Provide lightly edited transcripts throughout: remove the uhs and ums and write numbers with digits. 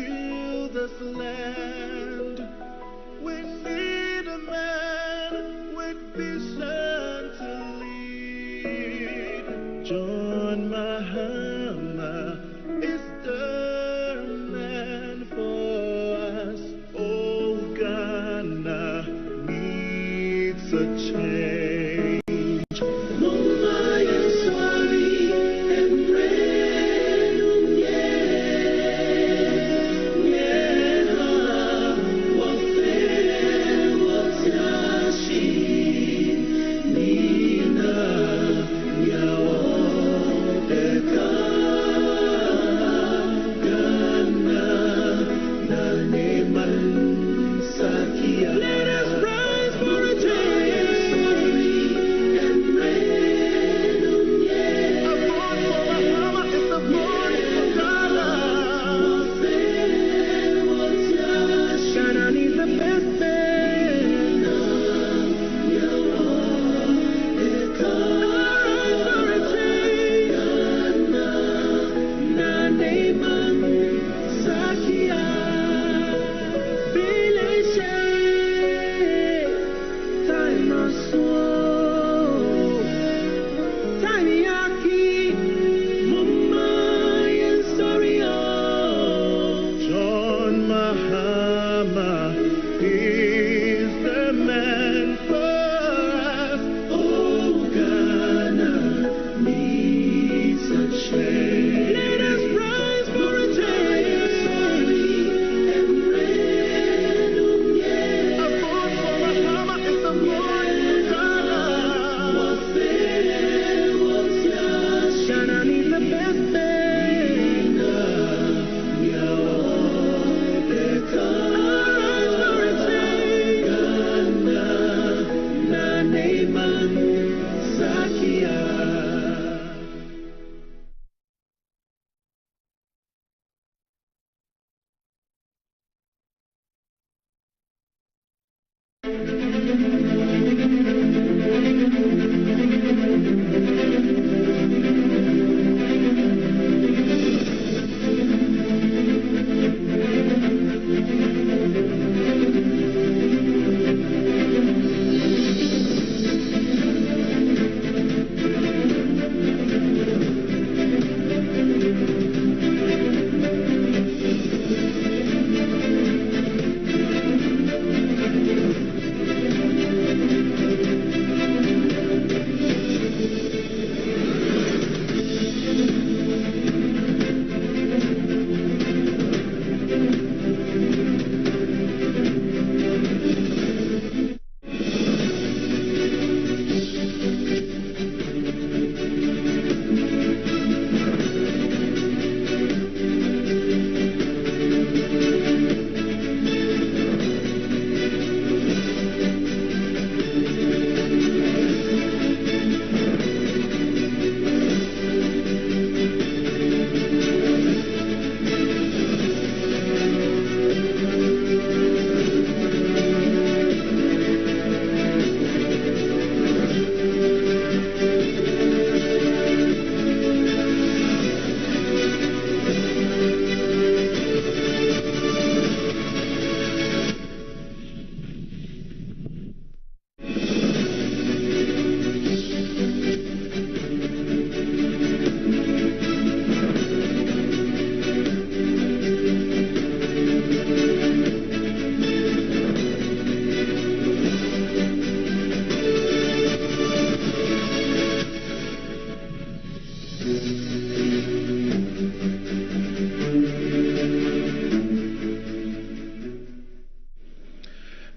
heal this land. We need a man with vision to lead. John Mahama is the man for us. Oh, Ghana needs a change.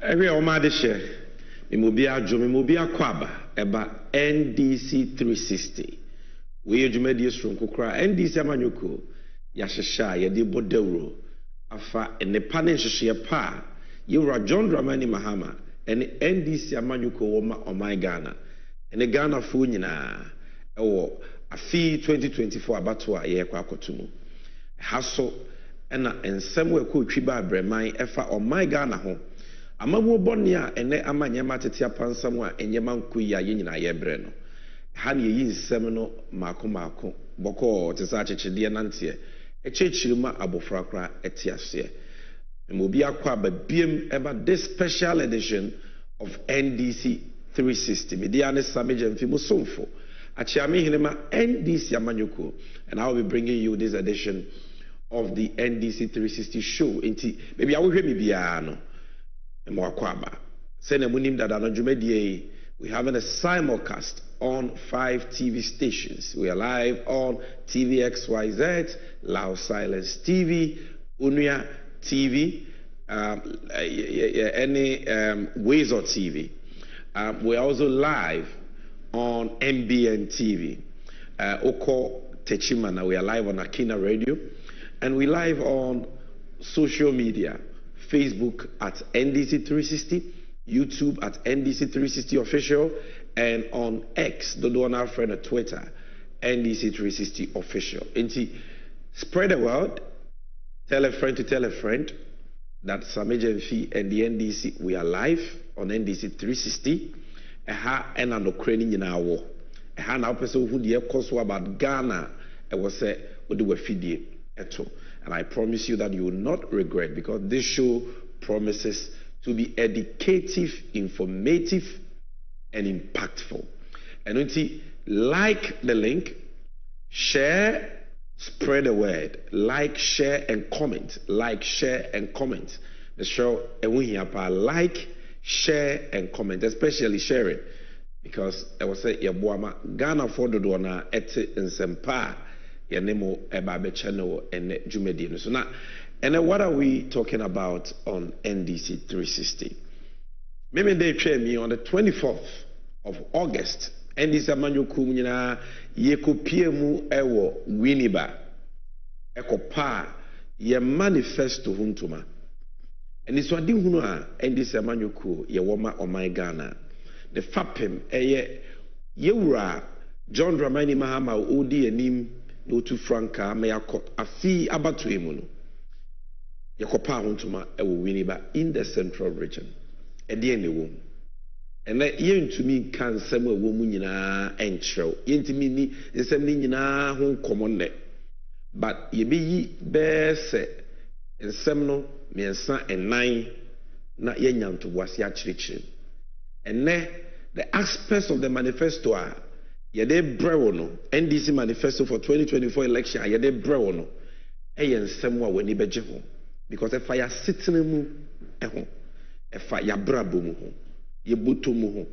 Every Omadisha, Mimobia Jomimobia Kwaba, Eba NDC360. We Jumedius from Kukra, NDC Amanyuko, Yashasha, Yadi Bodero, Afa, and the Panisha Pa, Yura John Dramani Mahama, and NDC Amanyuko Woma on my Ghana, and the Ghana Funina, or a fee 2024 Abatwa, Yakwakotumu. Hasso, and somewhere could Chiba Bremai, Efa on my Ghana home. Amamu bonia ene amanyama tetia pansamwa enyema nkuya yenyina yebreno ha ne yin nsem no mako boko tesa chechede nante echechirima abofra kra etiase. Mobi akwa ba biem about this special edition of NDC360. Media ne Samije Mfimo Somfo. Achiami Hinema NDC Amanyoko. And I will be bringing you this edition of the NDC360 show. Inti, maybe I will hear me biano. Mwakwaba. Sene munim dada no jumedie. We're having a simulcast on 5 TV stations. We are live on TVXYZ, Loud Silence TV, Unia TV, any Wazer TV. We're also live on MBN TV. Oko Techimana, we are live on Akina Radio. And we're live on social media, Facebook at NDC360, YouTube at NDC360 Official, and on X, the one our friend at Twitter, NDC360 Official. Spread the word, tell a friend to tell a friend that Samije Mfi and the NDC, we are live on NDC360. And an Ukrainian in our war. Now person who the course about Ghana, I was say, what do we feed eto. And I promise you that you will not regret, because this show promises to be educative, informative, and impactful. And like the link, share, spread the word, like, share, and comment. Like, share, and comment. The show, and we have like, share, and comment, especially sharing, because I was say Yabuama Ghana for the Dona ete in Sempa, Yanemo Ebabe channel and Jumedi. So now, and then what are we talking about on NDC 360? Maybe they train me on the 24th of August. NDC Amanyoku Muna Yeko Piemu Ewo Winiba Eko Pa Ye manifesto Huntuma. And this one didn't know NDC Amanyoku Ye Woma o my Ghana. The Fapem Yewra John Dramani Mahama Odi Enim no to Franca Mayako Afi Abatu Emuno. Yakopa Huntuma Ewo Winiba in the central region. Ediene wom. And that yen to me can somewhere woman and show. Yen to me ni something na home common net. But ye be bear set and semno me and son and 9 na yen to was ya church. And ne the aspects of the manifesto are ye de brewono NDC manifesto for 2024 election ye de brewono eyen semwa weni beje ho, because if I sitting mu eho if I brabo mu ho ye buto mu ho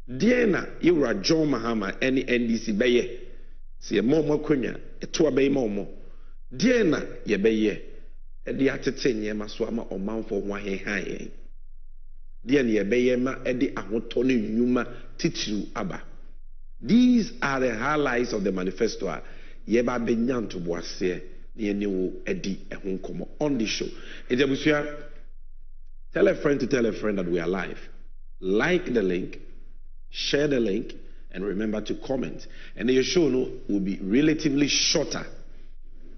de na ye wura John Mahama any NDC beye se ye mo makonya eto abey mo de na ye beye e de atete nyema so ama omanfo ho ahehan de na ye beye ma e de ahoto ne nyuma titiru aba. These are the highlights of the manifesto. Ye ba benyan to boase ne ne wo edi ehun komo on the show. Ejabusia, tell a friend to tell a friend that we are live. Like the link, share the link, and remember to comment. And the show will be relatively shorter.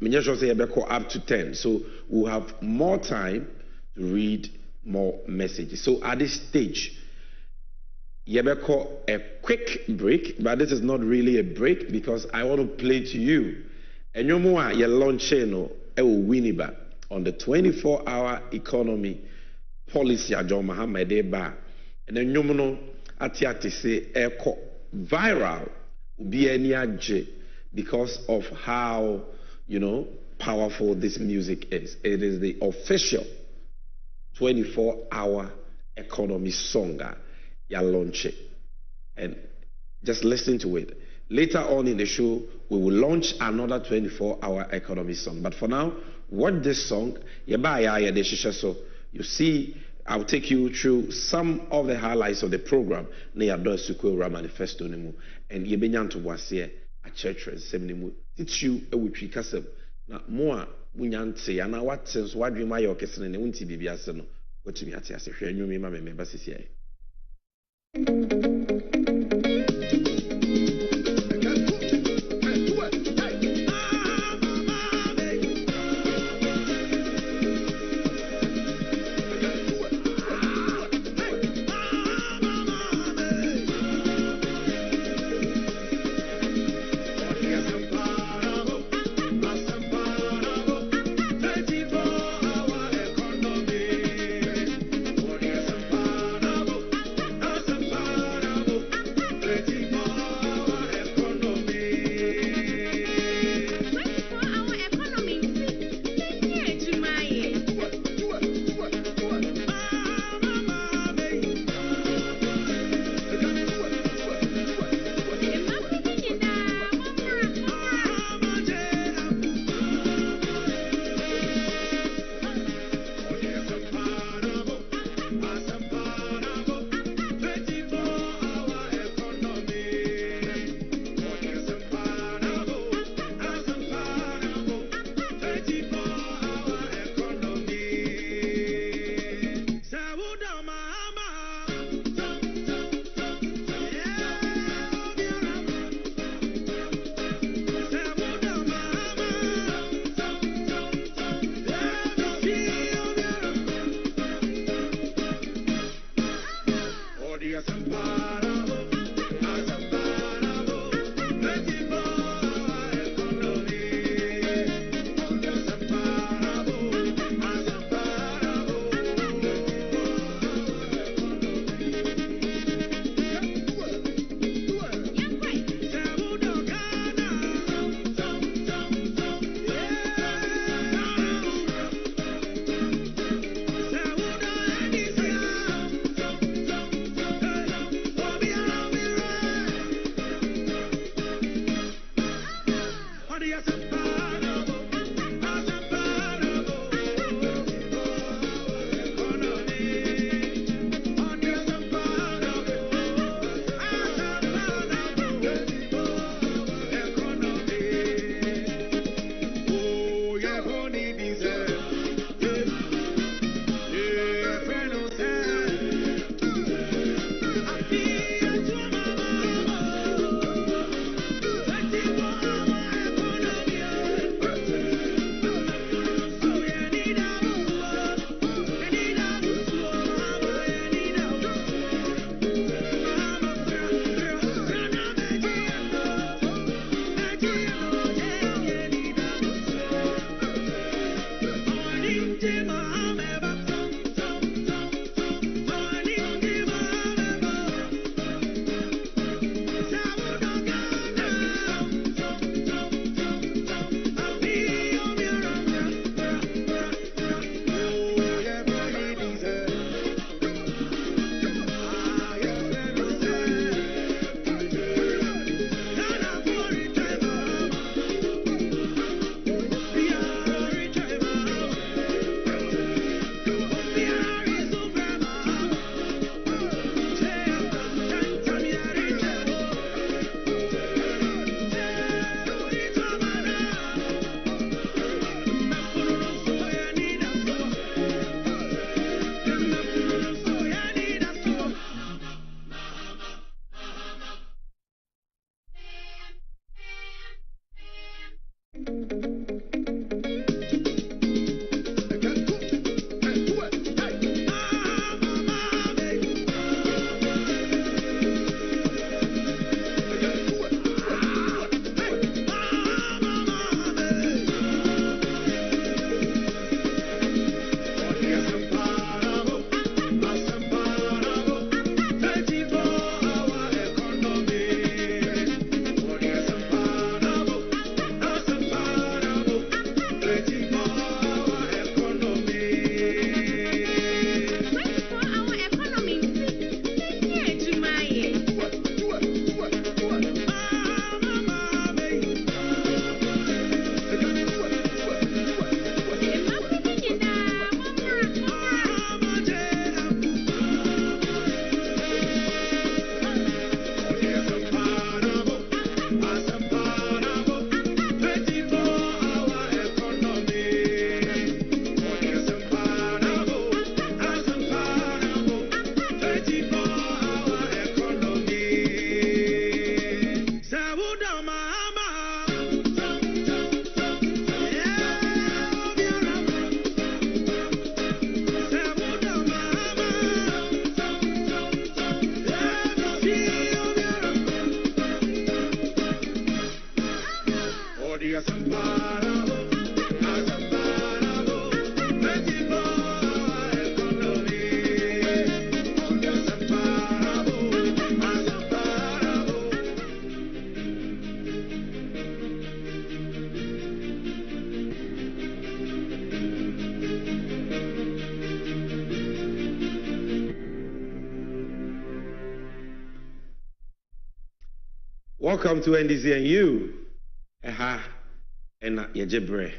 I should say up to 10. So we'll have more time to read more messages. So at this stage, Yebeko a quick break, but this is not really a break because I want to play to you. And you know your launch channel Winiba on the 24-hour economy policy John Muhammad Eba. And then you know ati say echo viral be any because of how powerful this music is. It is the official 24-hour economy song. Ya launch it. And just listen to it. Later on in the show, we will launch another 24-hour economy song. But for now, watch this song. So you see, I'll take you through some of the highlights of the program. Manifesto and Yebenyan to Wasia a church and Semnimu. Teach you a witchy castle. Now, more Munyante, and what sense why do my orchestra and Winti Bibiasano? What to me at Yassi, you may remember CCA. Welcome to NDC&U. And Yajebre,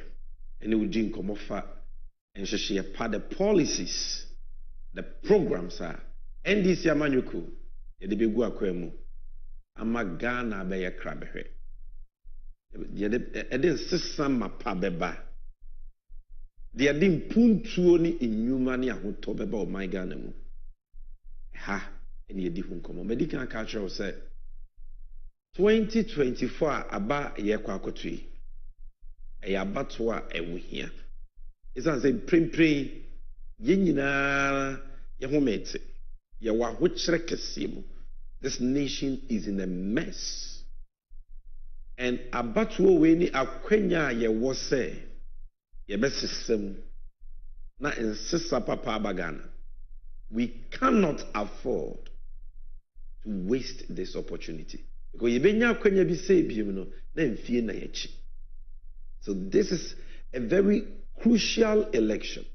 and you drink Komofa, and she part the policies, the programs are NDC Amanyuku, Yedibigua Kwemu, Amagana Baya Krabehe. Eden Sisama Pabeba. They are dim puntuoni in Numania who tobeba of my ganemu. Ha, and Yedihun Komo. Medical culture said 2024 Aba Yakwakotri. Ayabatwa ewuhia. Isa say prim yenyina yehomete. Yewa hwechere kesemu. This nation is in a mess. And abatwa we ni akwenya yewo se yebesesem na ensesa papa abagana. We cannot afford to waste this opportunity. Because yebenya akwenya bi se biem no na mfie na yechi. So this is a very crucial election.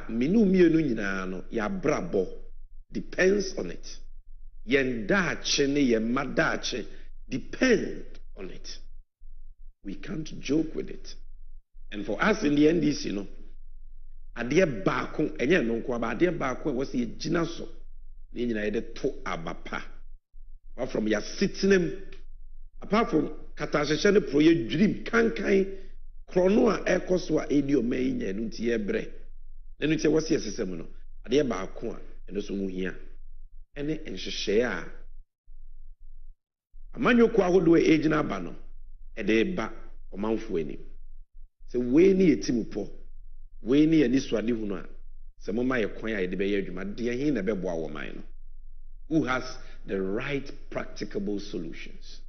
Minu mienu nyina no ya brabo depends on it. Yen dache ne yen madache depend on it. We can't joke with it. And for us in the NDC, you know, adeɛ baako enye no nko aba adeɛ baako e wose ye gina so ne nyina ye de to abapa. Apart from ya sitinem, apart from katasheshe ne proye dream kankan krono a ekoso a edi o mai nya no ntie bre ne no ntie wose yesesem no ade ba ako a eno so mu hia ene enhwehwe a amanyoko ahodo e gina ba no ede ba omanfo anim se we ni etimupo we ni ani suade hu no a se moma ye kwan a ede be ye adwuma de hin na be boa wo man no who has the right practicable solutions.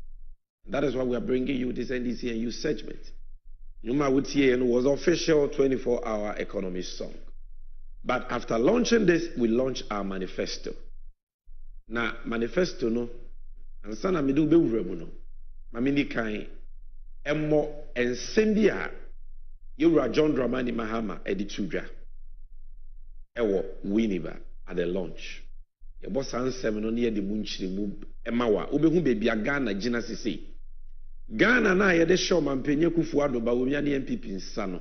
That is why we are bringing you this NDC&U segment. Numa Wutie was official 24-hour economy song. But after launching this, we launched our manifesto. Now, manifesto no, and sana midu be no. Mamini kai emmo ensembia Yura John Dramani Mahama editudra. Ewo Winiba at the launch. Yebo sansem no near the munchiri mu emawa. Ubehu baby Ghana Gina Sisi. Ghana na yede show mampenye Kufuado ba wumia ni MPP nsano.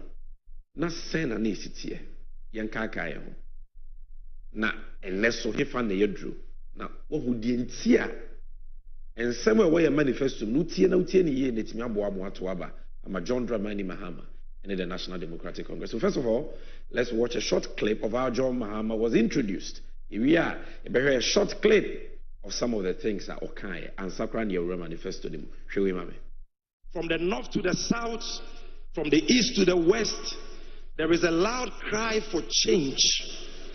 Na sena na esitie. Yankaka ye ho. Na eneso hefa na yedru. Na wohu die ntia. Ensem we ye manifesto no tie na utie ni ye netimi aboa ato aba. Ama John Dramani Mahama and the National Democratic Congress. So first of all, let's watch a short clip of how John Mahama was introduced. Here we are, a short clip of some of the things that Okai and Sakran Yawura manifesto. From the north to the south, from the east to the west, there is a loud cry for change.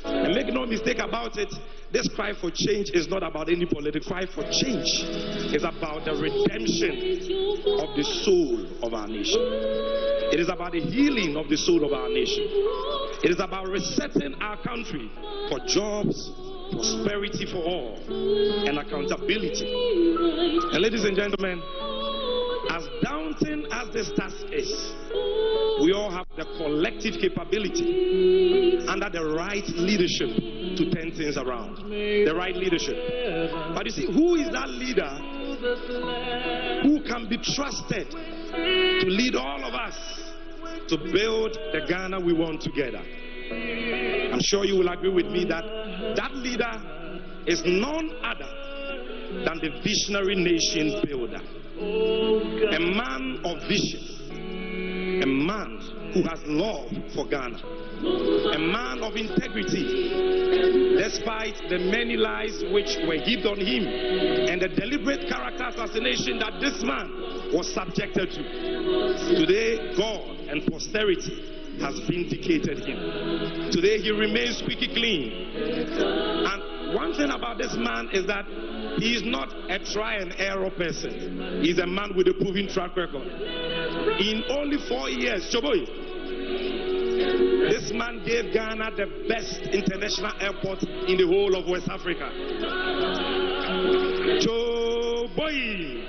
And make no mistake about it, this cry for change is not about any political cry for change. It's about the redemption of the soul of our nation. It is about the healing of the soul of our nation. It is about resetting our country for jobs, prosperity for all, and accountability. And ladies and gentlemen, as daunting as this task is, we all have the collective capability under the right leadership to turn things around. The right leadership. But you see, who is that leader who can be trusted to lead all of us to build the Ghana we want together? I'm sure you will agree with me that that leader is none other than the visionary nation builder. A man of vision, a man who has love for Ghana, a man of integrity, despite the many lies which were heaped on him and the deliberate character assassination that this man was subjected to. Today, God and posterity has vindicated him. Today, he remains squeaky clean. And one thing about this man is that he is not a try and error person. He's a man with a proven track record. In only 4 years, Choboy, this man gave Ghana the best international airport in the whole of West Africa. Choboy,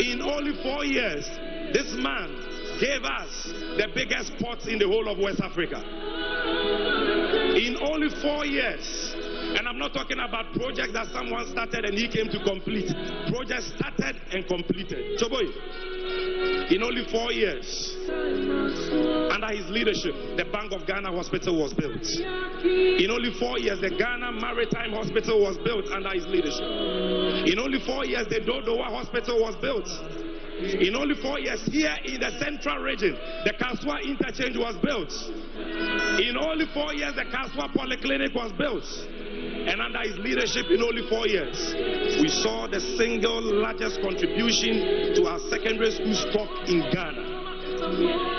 in only 4 years, this man gave us the biggest port in the whole of West Africa. In only 4 years. And I'm not talking about projects that someone started and he came to complete. Projects started and completed. Choboy, in only 4 years, under his leadership, the Bank of Ghana Hospital was built. In only 4 years, the Ghana Maritime Hospital was built under his leadership. In only 4 years, the Dodowa Hospital was built. In only 4 years, here in the central region, the Kaswa interchange was built. In only 4 years, the Kaswa Polyclinic was built. And under his leadership, in only 4 years, we saw the single largest contribution to our secondary school stock in Ghana.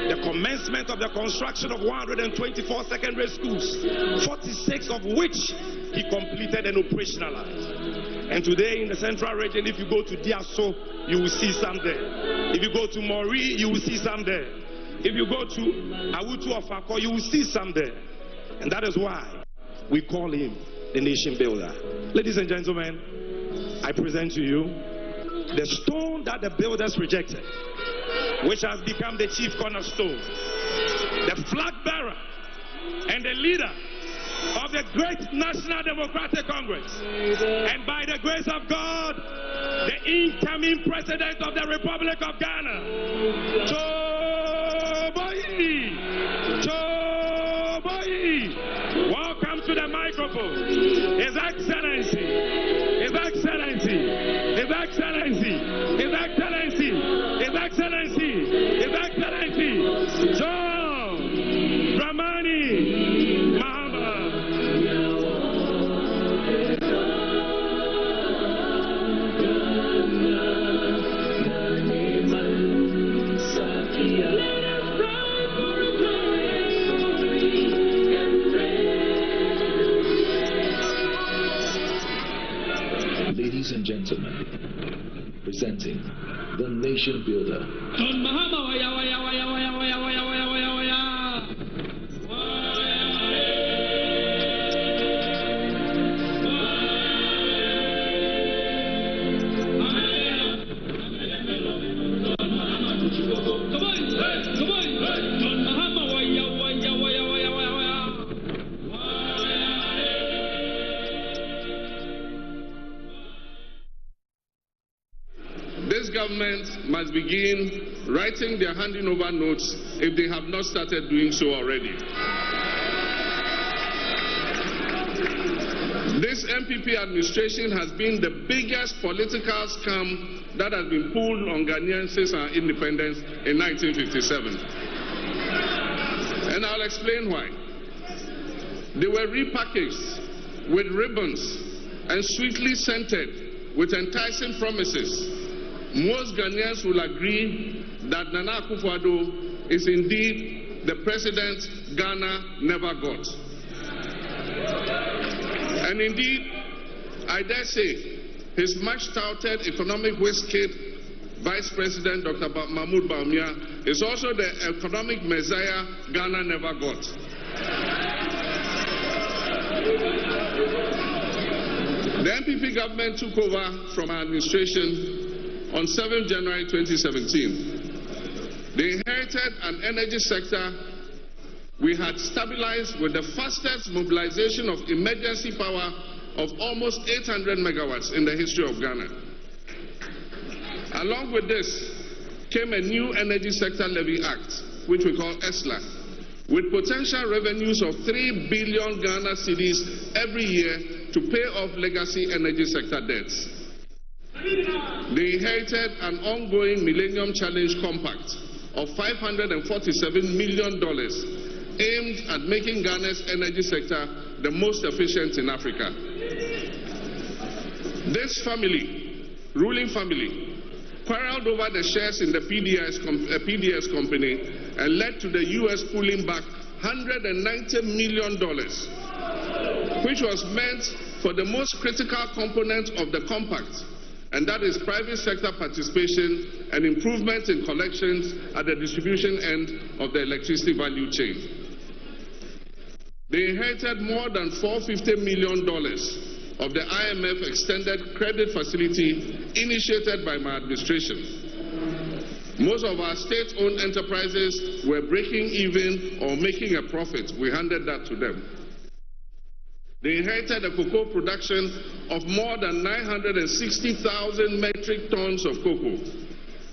The commencement of the construction of 124 secondary schools, 46 of which he completed and operationalized. And today in the central region, if you go to Diaso, you will see some there. If you go to Mori, you will see some there. If you go to Awutu of Akko, you will see some there. And that is why we call him the nation builder. Ladies and gentlemen, I present to you the stone that the builders rejected, which has become the chief cornerstone, the flag bearer and the leader of the great National Democratic Congress, and by the grace of God, the incoming president of the Republic of Ghana, welcome to the microphone, His Excellency, His Excellency, His Excellency, His Excellency, His Excellency, His Excellency, John Dramani Mahama. Ladies and gentlemen, presenting the Nation Builder. John Mahama, This government must begin writing their handing over notes if they have not started doing so already. This MPP administration has been the biggest political scam that has been pulled on Ghanaians since our independence in 1957. And I'll explain why. They were repackaged with ribbons and sweetly scented with enticing promises. Most Ghanaians will agree that Nana Akufo-Addo is indeed the president Ghana never got. And indeed, I dare say, his much-touted economic whiz-kid, Vice President Dr. Mahmoud Bawumia, is also the economic messiah Ghana never got. The NPP government took over from our administration on 7 January 2017. They inherited an energy sector we had stabilized with the fastest mobilization of emergency power of almost 800 megawatts in the history of Ghana. Along with this came a new Energy Sector Levy Act, which we call ESLA, with potential revenues of 3 billion Ghana cedis every year to pay off legacy energy sector debts. They inherited an ongoing Millennium Challenge Compact of $547 million aimed at making Ghana's energy sector the most efficient in Africa. This ruling family, quarreled over the shares in the PDS company and led to the U.S. pulling back $190 million, which was meant for the most critical component of the compact, and that is private sector participation and improvement in collections at the distribution end of the electricity value chain. They inherited more than $450 million of the IMF extended credit facility initiated by my administration. Most of our state-owned enterprises were breaking even or making a profit. We handed that to them. They inherited a cocoa production of more than 960,000 metric tons of cocoa,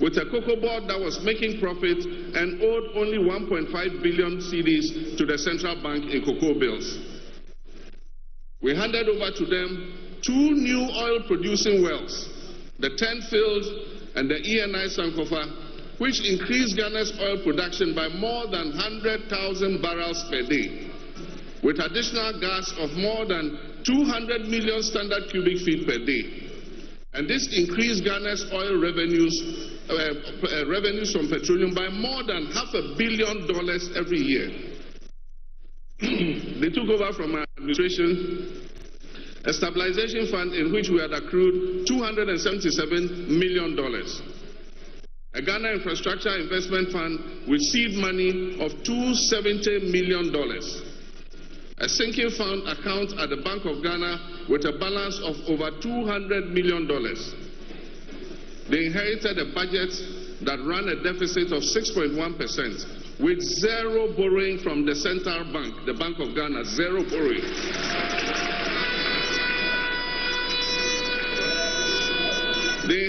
with a cocoa board that was making profit and owed only 1.5 billion cedis to the central bank in cocoa bills. We handed over to them 2 new oil-producing wells, the 10 Field and the ENI Sankofa, which increased Ghana's oil production by more than 100,000 barrels per day, with additional gas of more than 200 million standard cubic feet per day. And this increased Ghana's oil revenues from petroleum by more than $500 million every year. They took over from our administration a stabilization fund in which we had accrued $277 million. A Ghana Infrastructure Investment Fund with seed money of $270 million. A sinking fund account at the Bank of Ghana with a balance of over $200 million. They inherited a budget that ran a deficit of 6.1%, with zero borrowing from the central bank, the Bank of Ghana, zero borrowing. They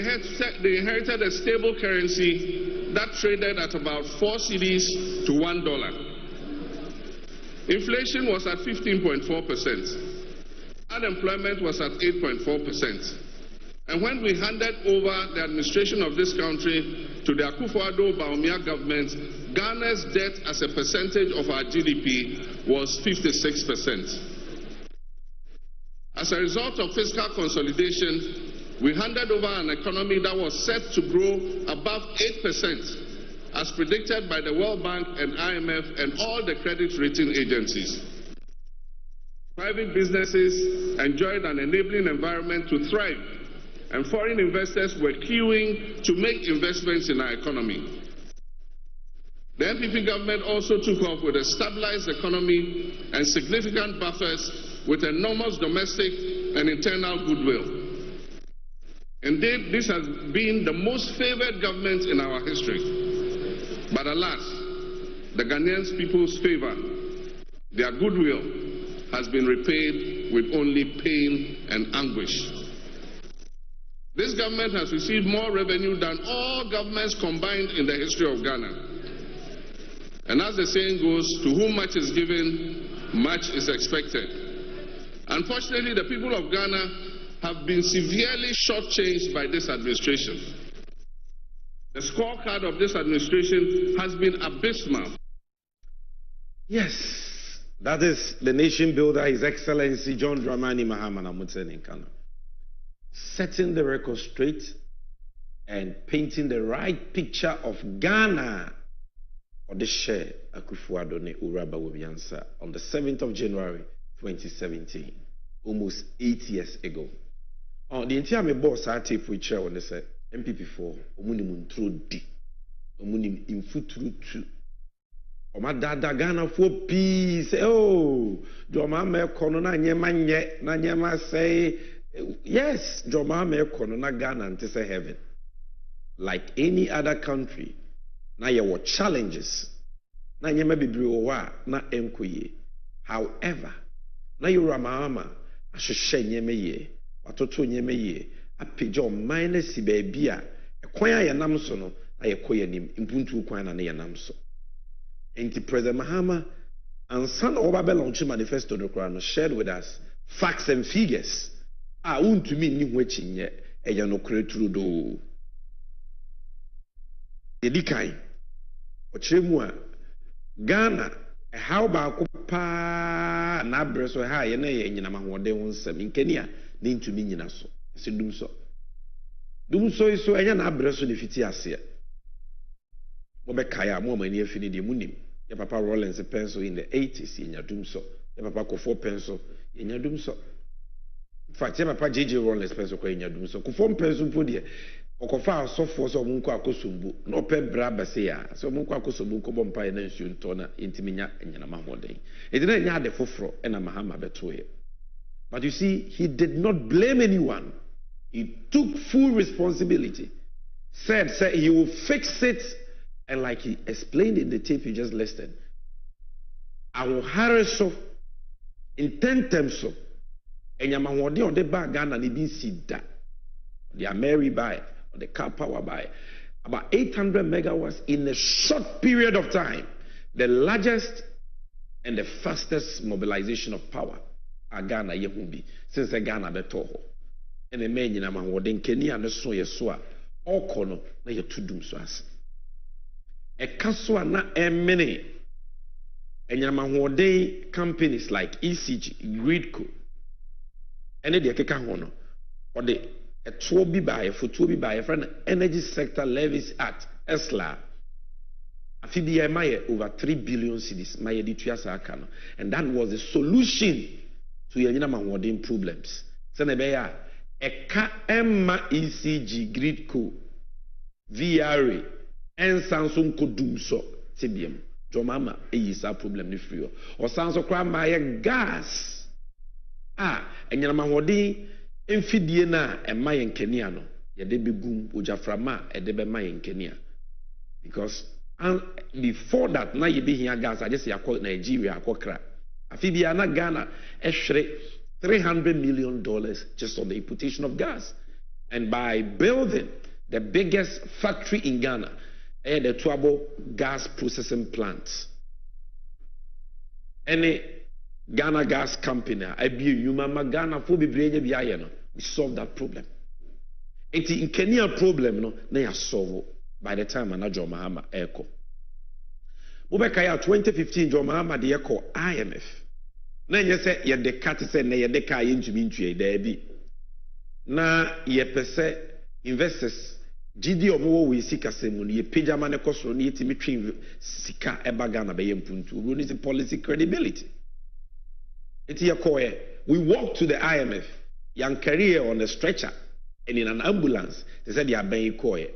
inherited a stable currency that traded at about 4 cedis to $1. Inflation was at 15.4%. Unemployment was at 8.4%. And when we handed over the administration of this country to the Akufo-Addo-Bawumia government, Ghana's debt as a percentage of our GDP was 56%. As a result of fiscal consolidation, we handed over an economy that was set to grow above 8%, as predicted by the World Bank and IMF and all the credit rating agencies. Private businesses enjoyed an enabling environment to thrive, and foreign investors were queuing to make investments in our economy. The NPP government also took off with a stabilized economy and significant buffers with enormous domestic and internal goodwill. Indeed, this has been the most favored government in our history. But alas, the Ghanaians' people's favor, their goodwill, has been repaid with only pain and anguish. This government has received more revenue than all governments combined in the history of Ghana. And as the saying goes, to whom much is given, much is expected. Unfortunately, the people of Ghana have been severely shortchanged by this administration. The scorecard of this administration has been abysmal. Yes, that is the nation builder, His Excellency John Dramani Mahama Nkano, setting the record straight and painting the right picture of Ghana on the share Akufo-Addo ne Uraba Webiansa on the 7th of January 2017, almost 8 years ago. The entire boss I take for chair when they said MPP4, Omunim Ntrodi, Omunim Infutrutu. Oma dada Ghana for peace. Oh, Joma me kono na nyema nye, na nyema say yes, Joma me kono na Ghana nte say heaven. Like any other country, na ye what challenges. Na nyema bibiri owa na enkoye. However, na yura maama ashoshe nyema ye. Watoto nyeme ye apejo minus baby a ekwan aye nam so no aye koye nim impuntu kwan na ne nam so enti President Mahama ansan oba be launch manifesto no kra no shared with us facts and figures untumi ni ho achinye eya no kra turu do edikan o chiremu a Ghana how ba ko pa na breso ha ye na ye nyina mahode ho nsam nkenia to me nyina so se dum so iso enya na abreso ne fiti ase mo be kaya mo mani afini de munim ya papa Rollins pencil in the 80s enya dum so ya papa Kofo pencil enya dum so in fact ya papa JJ Rollins pencil ko enya dum so Kofo pencil po de okofa asofo so mo nko akosombu no pe bra base ya so mo nko akosombu ko bompa na nsu nto na intiminya enya na mahoden e de na enya de foforo e na Mahama beto ye. But you see, he did not blame anyone. He took full responsibility. Said he will fix it. And like he explained in the tape you just listened, I will harass so, intend them so. And Yamawadi on the bag Ghana ni bin see that. The Ameri buy, or the car power buy. About 800 megawatts in a short period of time. The largest and the fastest mobilization of power. Ghana yehumbi since Ghana beto ho ene me nyina ma woden Kenya ne so ye so a okono na ye tudum so ase e kaso na emene enyina ma woden companies like ECG Gridco ene de keka ho no ode eto bi ba ye foto bi ba ye friend Energy Sector Levies Act ESLA afibia maye over 3 billion cedis maye di tuasa aka no, and that was the solution to your modern problems. Senebeya, Eka Emma ECG Gridco VRA and Samsung Kodum so Tibium. Jomama is a problem ni free. Or Samsung cry my gas. And Yamahodi Infidiana and Mayan Kenyano. Yadebi Gum Ujaframa and Debe Mayan Kenya. Because before that, now you be here gas, I just say I call Nigeria, I call crap. Afibiana Ghana extra $300 million just on the importation of gas. And by building the biggest factory in Ghana, the Tuabo gas processing plants. Any Ghana gas company, we solve that problem. In Kenya problem, no, they are solved by the time John Mahama Echo. Mubekaya 2015, John Mahama the Echo IMF. Na yese ye de kati se na ye de ka ye ntumi ntue da bi na ye pese investors GD omo we sika semu ye pejama ne kosoro ne yetimi twi sika eba Ghana be ye mpuntu we need policy credibility. Eti ye koye we walk to the IMF yan career on a stretcher and in an ambulance they said they are buying coy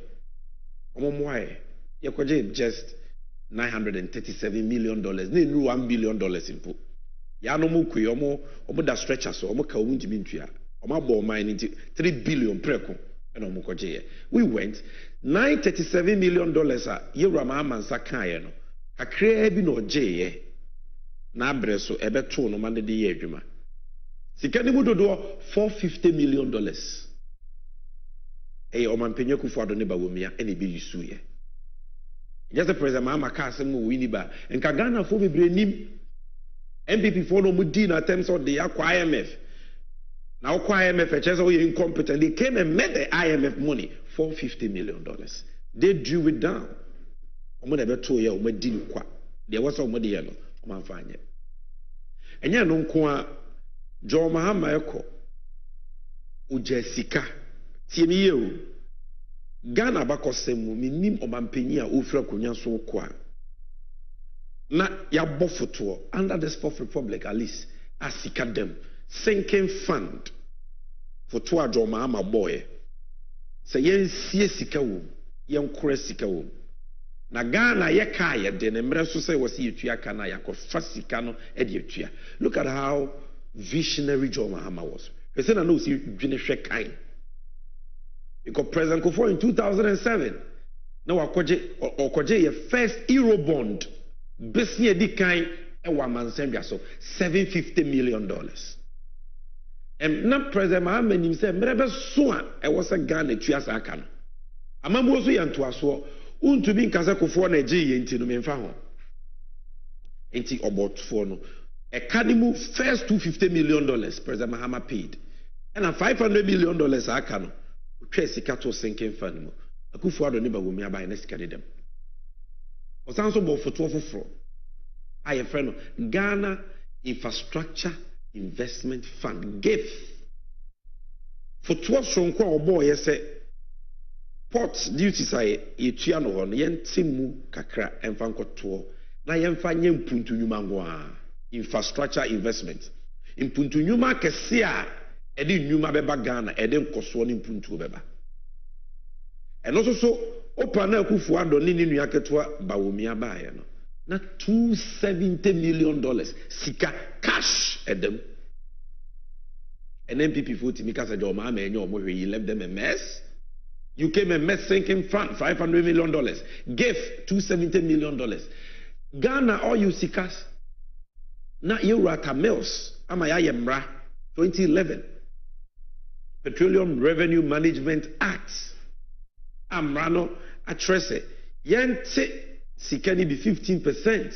why you just $937 million no $1 billion in put ya no mu kuyo omo da stretcher so omo ka omo ntimi ntua omo abo mine nti 3 billion preko and omo koje we went $937 million a yewra ma amansa kan ye no akra bi no je na abre so ebeto no mande de ye adwuma sika ni mu dodo $450 million omampenye kufu ado ne ba womia ene bi yusu ye just the president mama ka asem wo wini ba enka Ghana fo bebre nim MPP for no mudi na terms of the IMF. Now IMF were incompetent. They came and met the IMF money, $450 million. They drew it down. There was somebody yellow. And ya no kwa John Mahama eko Ujessica Tiemiyo Ghana bakosemu minim omampenyi a ofra konya so kwa na ya bofoto under the Fourth Republic at least asika dem sinking fund for to John Mahama boy say yen sie sika wo yen kora sika wo na Ghana ye kaya de ne mre so say was yetua kana yakofa sika no e de yetua. Look at how visionary John Mahama was. He said no see dwene hwe kan because President Kufuor in 2007 now okoje your first Eurobond business di kan e wa mansembia so $750 million. And na President Mahama nim say mrebe so a e was a Ghana tua sa aka no amamu so yanto aso untu bi nkasa Kufuor na eje ye nti no memfa ho enti obotfo no e kanimu first $250 million President Mahama paid and $500 million aka no twa sika to sinking fund mo Kufuor do ne ba womi aba na sika dem osanso bo foto foforo aye friend Ghana Infrastructure Investment Fund GIF foto sonko obo ye se port duties aye yetua no ho no yentimu kakra emfa nkoto na yemfa nyempuntu nyuma ngwa infrastructure investment impuntu nyuma kese a ede nyuma beba Ghana ede nkoso ne impuntu beba eno so opa na Kufuor ado ni nua ketwa bawomi abaye no na $270 million sika cash edem and MPP for Timika John Mahama enyo omo he left them a mess. You came a mess sinking fund $500 million gave $270 million Ghana all you sikas na Eurata Mills ama ya yemra 2011 Petroleum Revenue Management Act amrano atrese yente sikani be 15%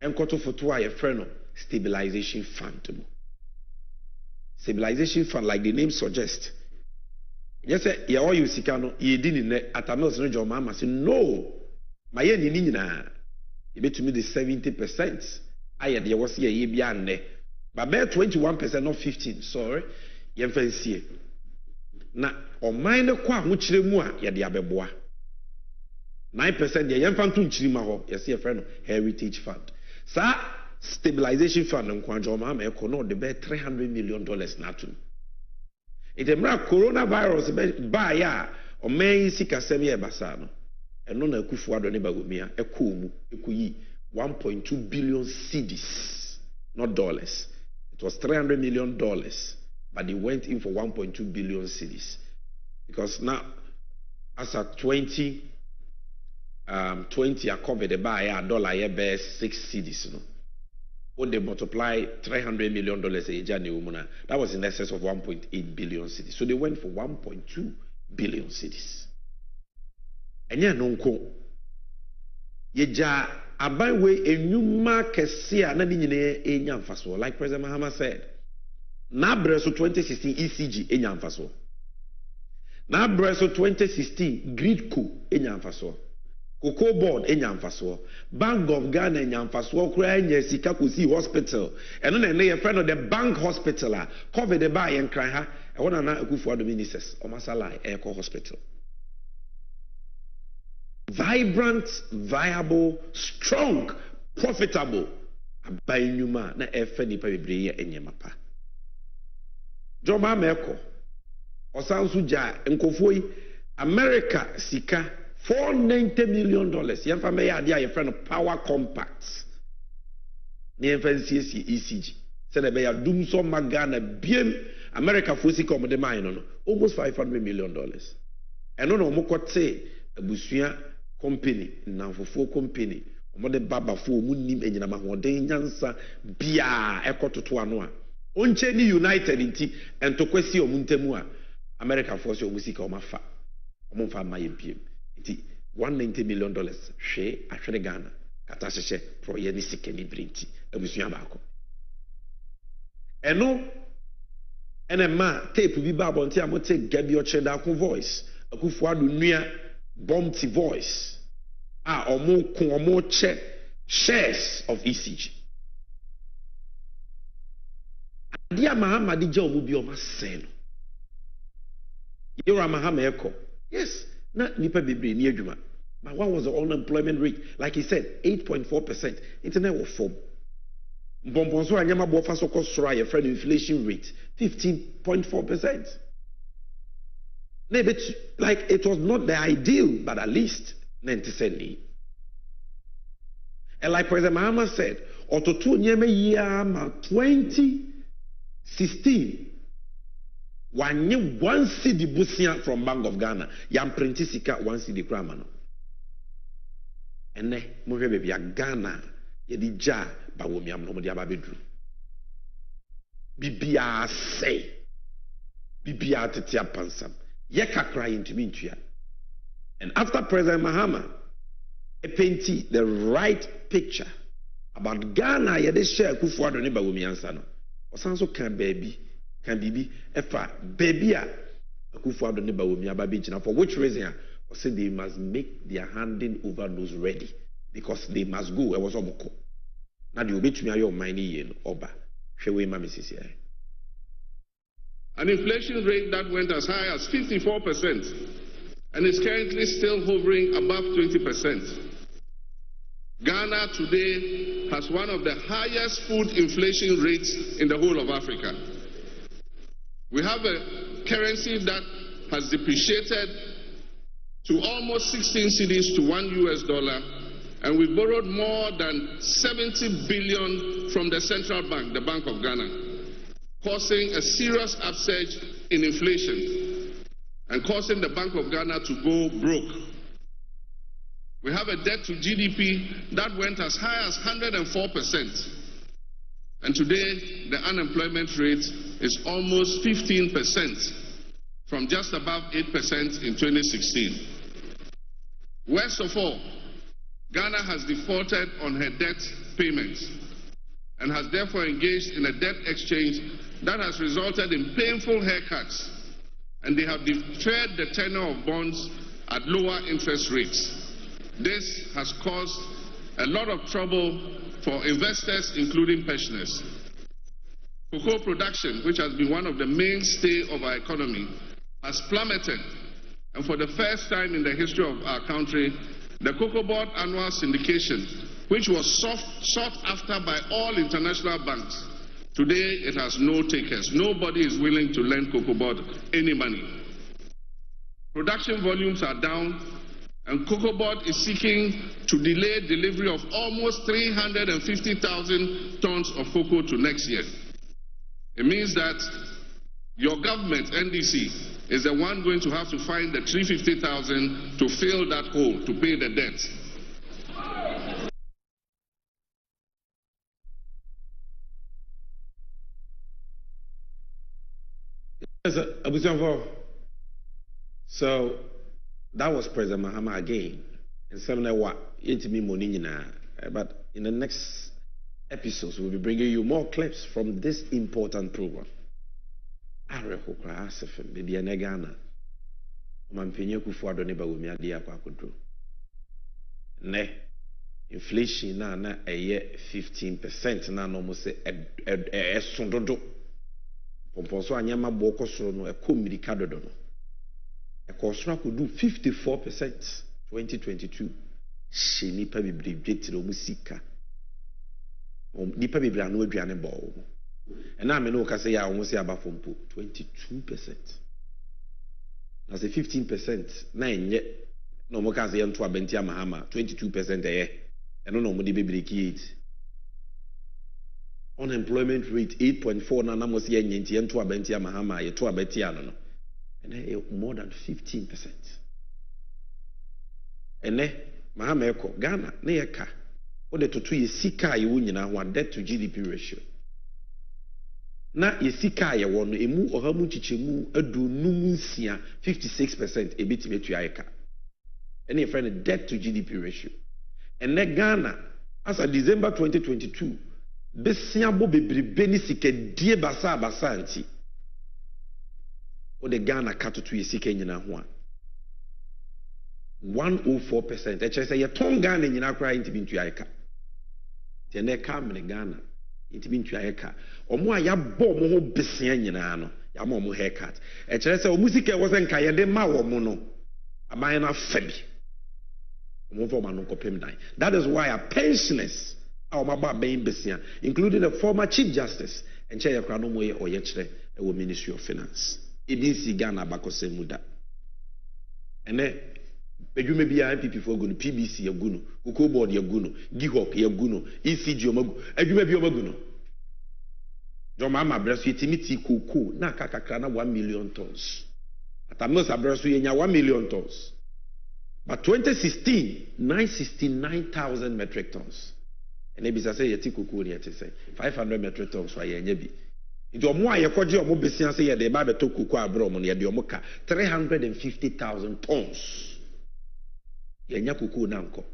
enkoto foto aye freno stabilization fund. Stabilization fund, like the name suggests. Yes, ya all you sikano ye didn't atamils no John Mahama say no my ye ni na you bet to me the 70% aye there was ye bia ne but bear 21% not 15 sorry ye fancy na o mine kwa ho kire mu a ye de abeboa 9% ye yemfa ntu nchiri ma ho ye say friend heritage fund sa stabilization fund nkwa John Mahama e no de be $300 million na to it emra coronavirus ba ya o man sika sem ye basa no eno na Kufuor ado ne bagomia e ko mu e ko yi 1.2 billion cedis not dollars. It was $300 million but they went in for 1.2 billion cedis because now as at 20 a covered the buy a dollar ye be 6 cedis no. When they multiply $300 million a January, that was in excess of 1.8 billion cedis. So they went for 1.2 billion cedis. And yeah, nonko. Yeja abaywe enyuma kesia na ninyine enya mfaso. Like President Mahama said, na breso 2016 ECG enya mfaso. Na breso 2016 Gridco enya mfaso. Cocoa board enya mfaso. Bank of Ghana enya mfaso kura enya sika kosi hospital. Eno na ene ye friend of the bank hospital cover the buy en kran ha. E wona na Kufuor do ministers o masala e ko hospital. Vibrant, viable, strong, profitable. Abaynyuma na efe nipa bebre ye enyemapa. John Mahama eko osanso ja nkofoi America sika $490 million yemfa me ya ade a friend power compacts ne yemfa nsiesie ECG se na be ya dum so magana biem America fo sika omde man no almost $500 million eno no omokote abusua company nanfofo company omde baba fo omunim enyina mahoden nyansa bia ekototo ano a onche ni United nti entokwasi omuntemu a America force obusika omafa omfa ma yebiem nti $190 million hwe ahwere Ghana kata hyehyɛ pro ye ni sikani brinti abusua baako eno ene ma tape bi ba bonti amote gabi ocheda ko voice akufo ado nua bombti voice omo che shares of ECG dia Mahama di ja omo bi o ma se no Yura Mahama eko yes na nipa bebre ni adwuma but what was the unemployment rate like he said 8.4% internet was form Bombonso anyama bo fa so kosoro your friend inflation rate 15.4%. Like it was not the ideal, but at least 90%. And like President Mahama said, Ototu nyeme yama 2016 wanye 1 cedi busia from Bank of Ghana yam prenti sika 1 cedi krama no. Ene mo hwe bebia Ghana yedi ja ba wo miam no mo dia ba bedru. Bibia say Bibia tetia pansam yeka cry into mintua. And after President Mahama painted the right picture about Ghana yede share Kufuor ne ba wo miansa no. Osanso kan baby can bibi efa baby a Kufuor ne ba wo mi aba be for which reason I said they must make their handing over those ready because they must go. I was oboko. Now the obetumi ayo mine yen oba. Hwewe ma mesisi ai. An inflation rate that went as high as 54% and is currently still hovering above 20%. Ghana today has one of the highest food inflation rates in the whole of Africa. We have a currency that has depreciated to almost 16 cedis to $1, and we borrowed more than 70 billion from the central bank, the Bank of Ghana, causing a serious upsurge in inflation and causing the Bank of Ghana to go broke. We have a debt to GDP that went as high as 104%. And today, the unemployment rate is almost 15%, from just above 8% in 2016. Worst of all, Ghana has defaulted on her debt payments and has therefore engaged in a debt exchange that has resulted in painful haircuts, and they have deferred the tenure of bonds at lower interest rates. This has caused a lot of trouble for investors, including pensioners. Cocoa production, which has been one of the mainstays of our economy, has plummeted, and for the first time in the history of our country, the Cocoa Board annual syndication, which was sought after by all international banks, today it has no takers. Nobody is willing to lend Cocoa Board any money. Production volumes are down, and Cocoa Board is seeking to delay delivery of almost 350,000 tons of cocoa to next year. It means that your government, NDC, is the one going to have to find the 350,000 to fill that hole, to pay the debt. So that was President Mahama again. And some what but in the next episodes we'll be bringing you more clips from this important program. Baby Ghana. Ne inflation na a year 15% na almost a sondodo. Pomposo anyama boko soro no e komirika dodo no. E kosra could do 54% 2022. She nipa bibri betire omusika. Nipa bibri anu aduane bo. And now I know say ya almost say about 22%. As a 15%, 9 yet. No more cars here to Bentia Mahama, 22% a year. And no more the unemployment rate 8.4 na namos yen yenti to Bentia Mahama, ye to Betiano. And more than 15%. And Mahama Eko, Ghana, Neaka. Or the 2 years sika you win debt to GDP ratio. Na yesika ya wono emu ohamu chichemu adu numusia 56% ebiti betu ayeka. Any friend debt to GDP ratio. And ne Ghana as of December 2022 besia bo bebrebe ni sika die basa anti. O de Ghana kato to yesika nyina ho a 104%. Eche say ye ton Ghana nyina kra inti bintu ayeka. Te ne kam ne Ghana inti bintu ayeka. Omo aya bo mo ho besia nyina no ya mo mo haircut e kire se o musika wo se nka ye de ma wo mo no aban na fabi omo fo ma no kopem dan. That is why our pensioners our maba ben besia including the former chief justice and chair yakra no mo ye o ye kire e wo Ministry of Finance e din si Ghana bakose muda ene bedwume bia MPP for gunu PBC ya gunu Cocoa Board ya gunu Gihok ya gunu ECG omagu adwume bia omagu no Mama breast utility cocoa na kakakra na 1 million tons. Atamos abresu yenya 1 million tons. But 2016 969,000 metric tons. And ebisa say yeti cocoa ni say 500 metric tons wa yenya bi. Nti omo ayekoje omo besia say ye de ba beto cocoa abro omo ye de omo ka 350,000 tons. Yenya cocoa na nko.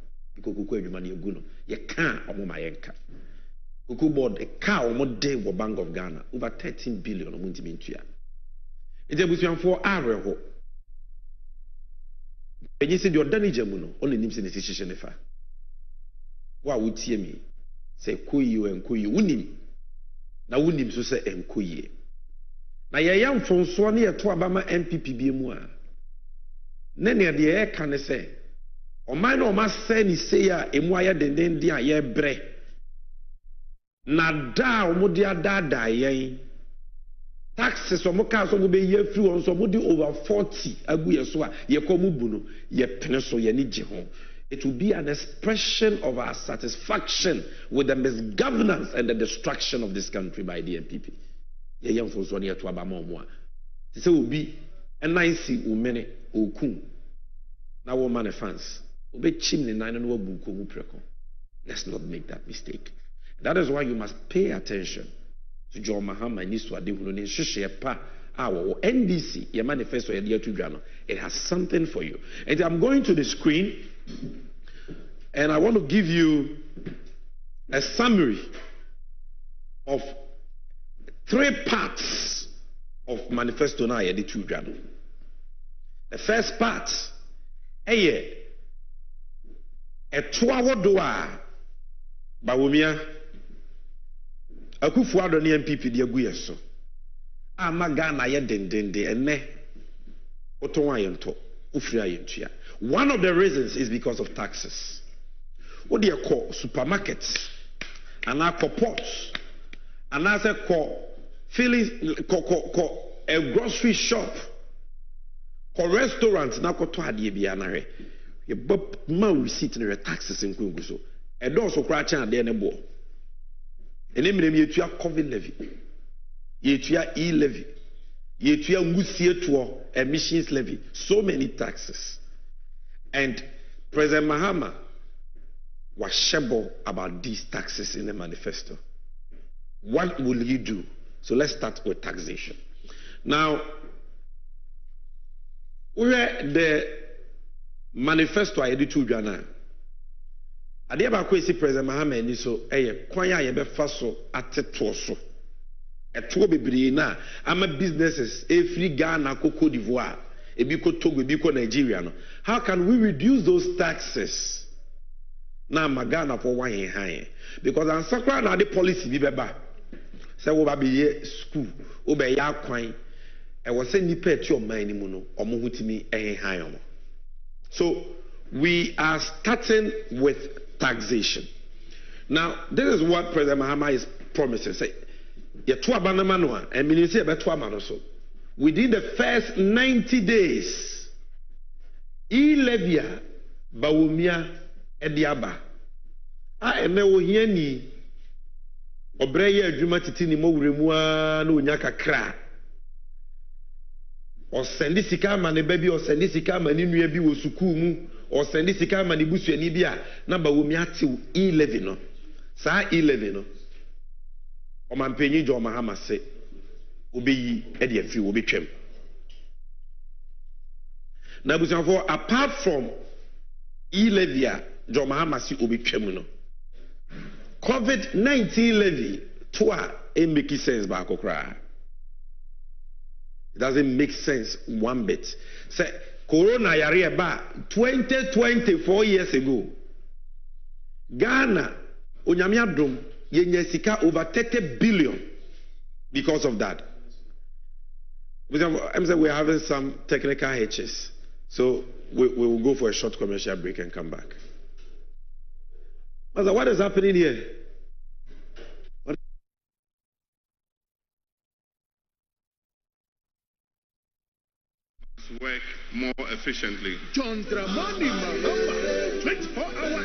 Cocoa adwuma na egu no. Ye ka omo ma yenka. Cocoa Board a cow more day for Bank of Ghana over 13 billion of multimedia. It's a busian for Areho. And you said you're done Jamuno, only names in the situation. What would see me? Say Kuyu and Kuyu Unim. Now Unim so say and Kuye. Now young from Swanee to Abama MPP BMWA. Nene the air can say, or mine or must say, ni say ya, Emwaya den dia ye bre. Na da omodi adada yen taxes omoka so mo be ye free on so modi over 40 agu ye so a ye komu bu no ye pene so ye ni je ho. It will be an expression of our satisfaction with the misgovernance and the destruction of this country by the MPP. Ye yam fo so ne to abama omo a se se obi enansi umene okun na wo man fans obe chim ne nan no wabu ko mu preko. Let's not make that mistake. That is why you must pay attention to John Mahama and Niswa Dehuno Sheshepa, our NDC, your manifesto, it has something for you. And I'm going to the screen and I want to give you a summary of 3 parts of manifesto na the first part, a 2-hour doa Bawumia Akufu ado ni MPP di agu yeso ama Ghana ye dendende ene otonwa yento ufiri ayentua. One of the reasons is because of taxes. What do you call supermarkets and call ports and I say call filling a grocery shop call restaurants na to adie bia na re ye bob ma receipt na taxes nkungu so e do so kra chan de ne bo enemrem yetua COVID levy yetua e-levy yetua ngusie to emissions levy, so many taxes. And President Mahama was shable about these taxes in the manifesto. What will he do? So let's start with taxation. Now, where the manifesto I did to Ghana, Adiaba kwesi President Mahama ni so kwanya ye be faso atetoso eto bebre na ama businesses free Ghana, Cote d'Ivoire, ebiko Togo, ebiko Nigeria no. How can we reduce those taxes na magana for one high? Because ansakra na the policy bi beba say wo ba be school wo be ya kwan e wo say nipa eti o man ni mu no omo hutimi high omo. So we are starting with taxation. Now, this is what President Mahama is promising. Say, ye to abanama no a ministry be to amano so. within the first 90 days, Levia Bawumia Ediaba. I am no yeni Obreye Jumatini mo remua no nyaka kra. Or sendi sika mane baby or sendi sika mane nua bi wo sukuu mu or sendi sika mane busuani bia na Bawumia ti 11 no. Sa 11 no. O mampenyi jo mahama se obeyi e de afi obetwam. Na busanfo apart from Levia jo mahama se obetwam no. COVID-19 levy to it make sense ba kokra. It doesn't make sense one bit. Say corona yare ba 2024 years ago. Ghana onyame adom yenye sika over 30 billion because of that. I'm saying we're having some technical hitches. So we will go for a short commercial break and come back. Master, what is happening here? Work more efficiently. John Dramani Mahama, 24-hour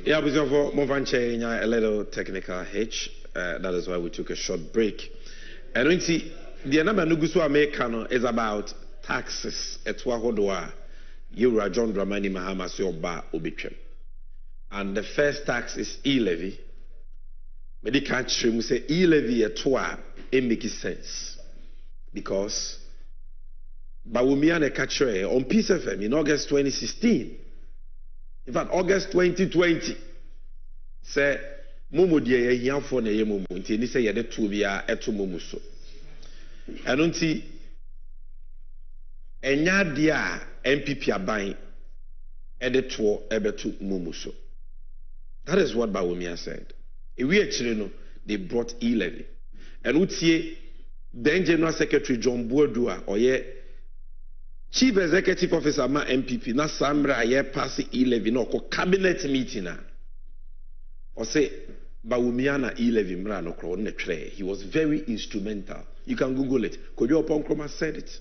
Yeah, for a little technical hitch. That is why we took a short break. And we see the number Nugusu Americano is about taxes at Wahodoa. You are John Dramani Mahama Sioba Obitram. And the first tax is e-levy. But the country will say e-levy at Toa, it makes sense. Because Bawumiane Katre on Peace FM in August 2016. In fact, August 2020, say, Momo dear, young for the Yemomo, until they say, the two via etu momuso. And until Enya dia MPP are buying editor ebetu momuso. That is what Bawumia said. If we actually know, they brought e-levy. And Utie, then General Secretary John Boardua, or Chief Executive Officer ma MPP na Samra ye pass e-levy no ko cabinet meeting na o say Bawumia na e-levy mra no kro ne twerɛ. He was very instrumental. You can Google it. Kojo Oponkroma said it.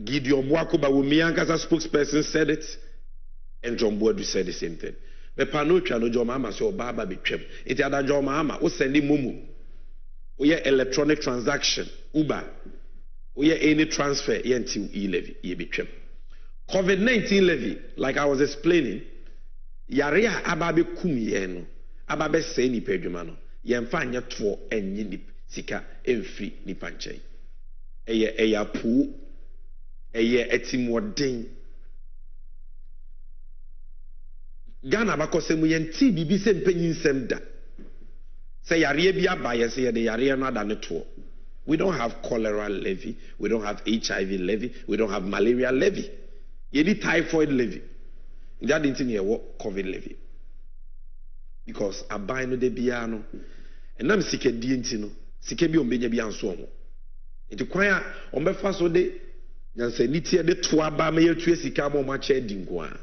Gideon Boako Bawumia as spokesperson said it, and John Boadu said the same thing. But Panocha no John Mama so Baba be trem. It ada John Mama o send mumu. O ye electronic transaction Uber. We are any transfer until e-levy, COVID-19 levy, like I was explaining, Yarea Ababe Kumieno, Ababe Seni Pedumano, Yamfanya Two and Yinip Sika Enfi Nipanche. Eya Pu, Eya Etimwading Ghana Bakosemu Yanti Bibi Sem Penin Semda. Say yare bi aba ye say the yare no ada ne to. We don't have cholera levy, we don't have HIV levy, we don't have malaria levy. You need typhoid levy. That didn't think you what COVID levy. Because abai no de bia no. And nam sike di enti no. Sike bi ombenya bi anso mo. Enti kwan a ombefa so de nyansa nitie de to aba me yatue sika mo ma che di nko a.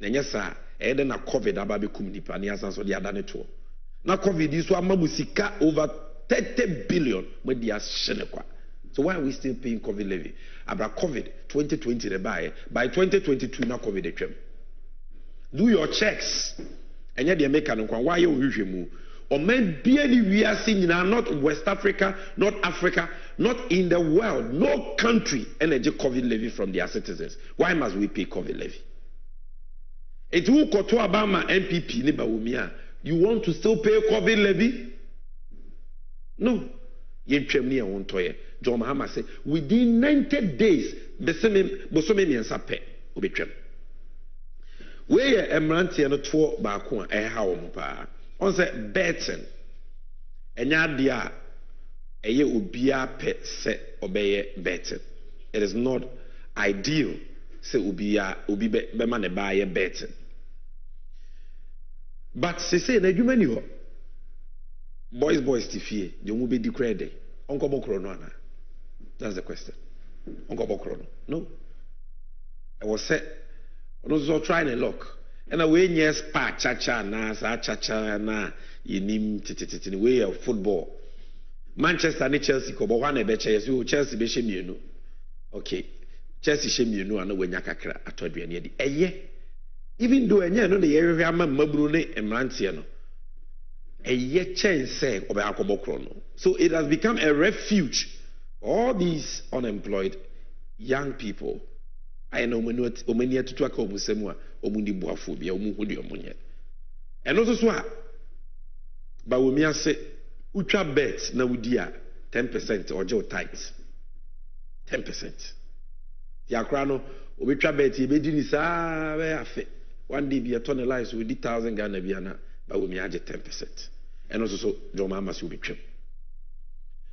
Na nya sa e de na COVID aba be kum nipa ne asan so de ada ne to. Na COVID is so ama musika over 30 billion with the Shenekwa. So why are we still paying COVID levy? About COVID 2020 the buy by 2022 now COVID the do your checks and yet they make an why you move or men be anywhere seen not West Africa, not Africa, not in the world, no country energy COVID levy from their citizens. Why must we pay COVID levy? It will go to Obama MPP. You want to still pay COVID levy? No. John Mahama said, within 90 days, Bosome miensa pe obetwem. Where Emranti and two baako a how pa. On say betting. Enya dia eye obia pe se obeye betting. It is not ideal se obi be man e buy betting. But say na adwuma ni ho. Boys tifie the mu be declared onko bokro no ana. That's the question. Onko bokro no. I was set also trying to look and away yes pa cha na sa cha na yinim titititi way of football. Manchester and Chelsea ko bo wan e be Chelsea be shemienu. Okay. Chelsea shemienu ana wanya kakra atoduane di. Eye even though enye no the yehwe ama maburu ne emrantie no. So it has become a refuge. All these unemployed young people, I know many to talk about Musemwa, Omundi Boaphobia, Omuhudi Omunya. And also, so, but we may say, Utra bet na udia 10% or Joe tight 10%. Yakrano, Utra bet, he made in one day be a ton of lives with 1,000 Ghana Viana, but we may add 10%. And also, so John Mamas will be trim.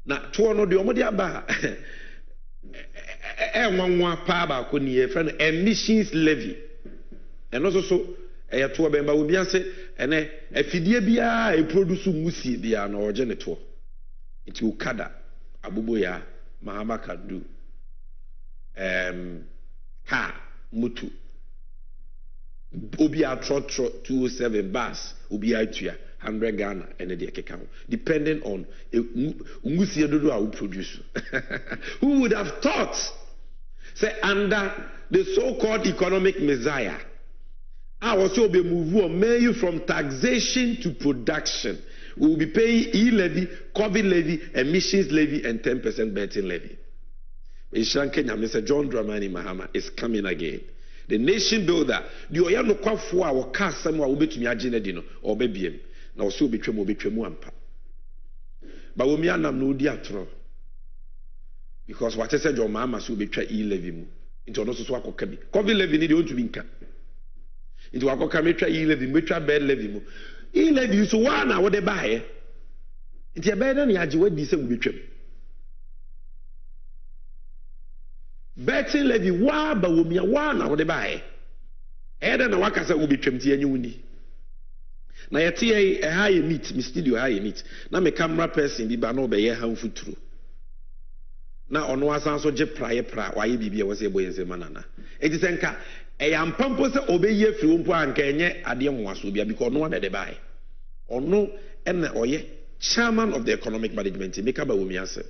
Now, to one of the Omodia one power could be a friend emissions levy. And also, so a 2 member will be answered, and a Fidia a produce musi bia or genitor. It will kada Abuboya, Mahama can do. Ha Mutu Obia trot 207 bars, Ubia 100 Ghana and the account, depending on who produce. Who would have thought, say, under the so-called economic messiah, I also be moved from taxation to production. We will be paying e-levy, COVID levy, emissions levy, and 10% betting levy. Mr. John Dramani Mahama is coming again. The nation builder, the Oyano Kwafua or Kasam will be to me Ajinedino or Baby. Now, so be tremu ampa. But we are not no diatro. Because what I said, your mama should be try e-levy. Into also so I could COVID levy need you to be income. Into I could try e-levy, we try bed levy. E-levy is 1 hour they buy. It's a better than Yaji what this will be true. Betting levy, wa but we are 1 hour they buy. Head and a worker will be trimmed here. Na yeti a high meet, mi studio high meet. Na me camera person bi ba no be ye hanfu true. Na ono asan so je praye pra, wa ye bibia wo se boyense manana. Eti senka e ya mpampo se obeye firi mpo anka enye ade nwaso bia because no one dey buy. Ono ene oye chairman of the economic management make ba wo mi ase.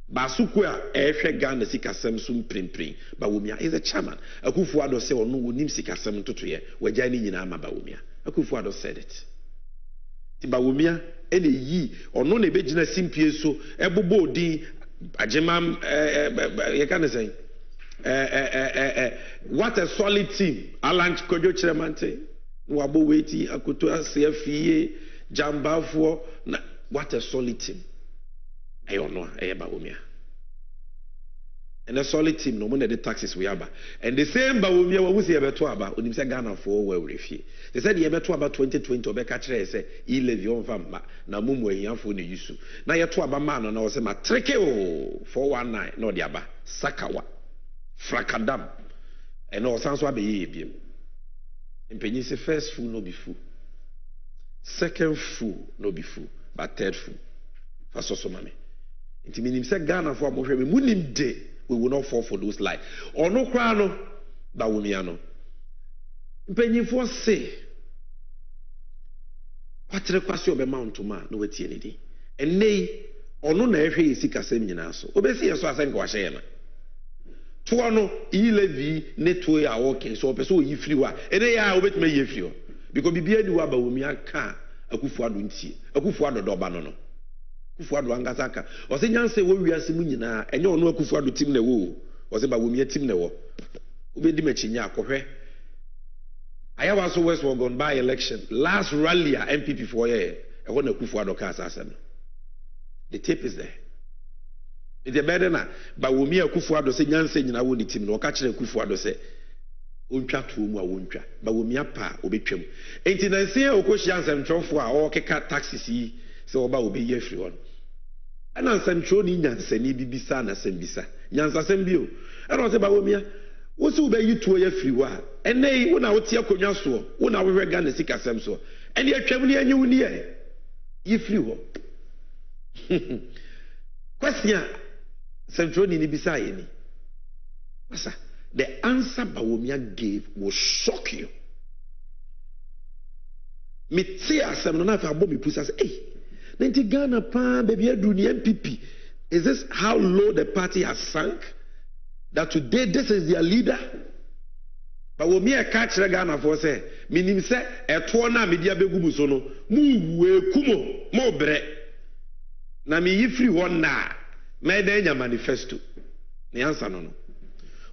Ba suku a ehwe Ghana sikasem sum primprim ba wo mi is a chairman. Akufu ado se ono wonim sikasem totoye, wagya ni nyina ama ba wo mi. Akufuado said it. Tibawumia ene yi ono na ebegina simpie so ebobo din agema you can say what a solid team Alan Kojo Chiremante wabo weti akoto asefie jambafo what a solid team I don't know Bawumia and a solid team no money the taxes we have. And the same ba we say beto aba onim say Ghana for we refie. They said ye beto aba 2020 obeka kire say e levy on famba na mumu ehianfo ne yusu. Na ye to aba ma no na wo say matreke o 419 no de aba sakawa frakadam and no sanso abeyi ebiem. Mpenyi say first fool no be fool. Second fool no be fool, but third fool. Faso mame. Inti minim say Ghana for mo hwe me munim de we will not fall for those lies. Or no cry no, but we no. Mpenyifo say, patre kwasi obe mount to man no wetie ni di. Enne ono na ehwe yesi kasem nyina so. Obesi yeso asen kwa hye na. To no e levi neto ya working so opeso yi free wa. Ene ya obetime yi free o. Because bibia di wa ba wo mi aka akufu ado ntie. Akufu ado do ba no no. Kufuado angasaka o se nyanse wo wiase mu nyina enye ono akufuado tim na wo o se ba wo mi tim na wo obedi machinya akohwe ayawa so west were gone by election last rally a MPP for ye e ho na kufuado ka asase no the tape is there it is better na ba wo mi akufuado se nyanse nyina wo ni tim na o ka kire kufuado se ontwa to mu a wontwa ba wo mi apa obetwam enti na nse okohia nsɛmtwɔfo a o keka taxes yi se oba obi ye free one ana nsɛmtwɔ ni nyansani bibisa na sɛmbisa nyansasɛm bio ɛna ɔsɛ ba wo mia wo se oba yi tuo ye free wa ɛnɛ wo na wo tie konwa so wo na wo hwɛ Ghana sika sɛm so ɛne atwam ni anyi wo ni ye free ho question nsɛmtwɔ ni bisa ye ni asa the answer Bawumia gave will shock you. Me see asem no na fa bo me pusa say, hey, nenti Ghana pa baby edu ni MPP. Is this how low the party has sunk? That today this is their leader? Bawumia catch Ghana for say, minim say eto na media begu mu so no, mu we kumo, mo bre. Na me yi free one na, me den nya manifesto. Ni answer no no.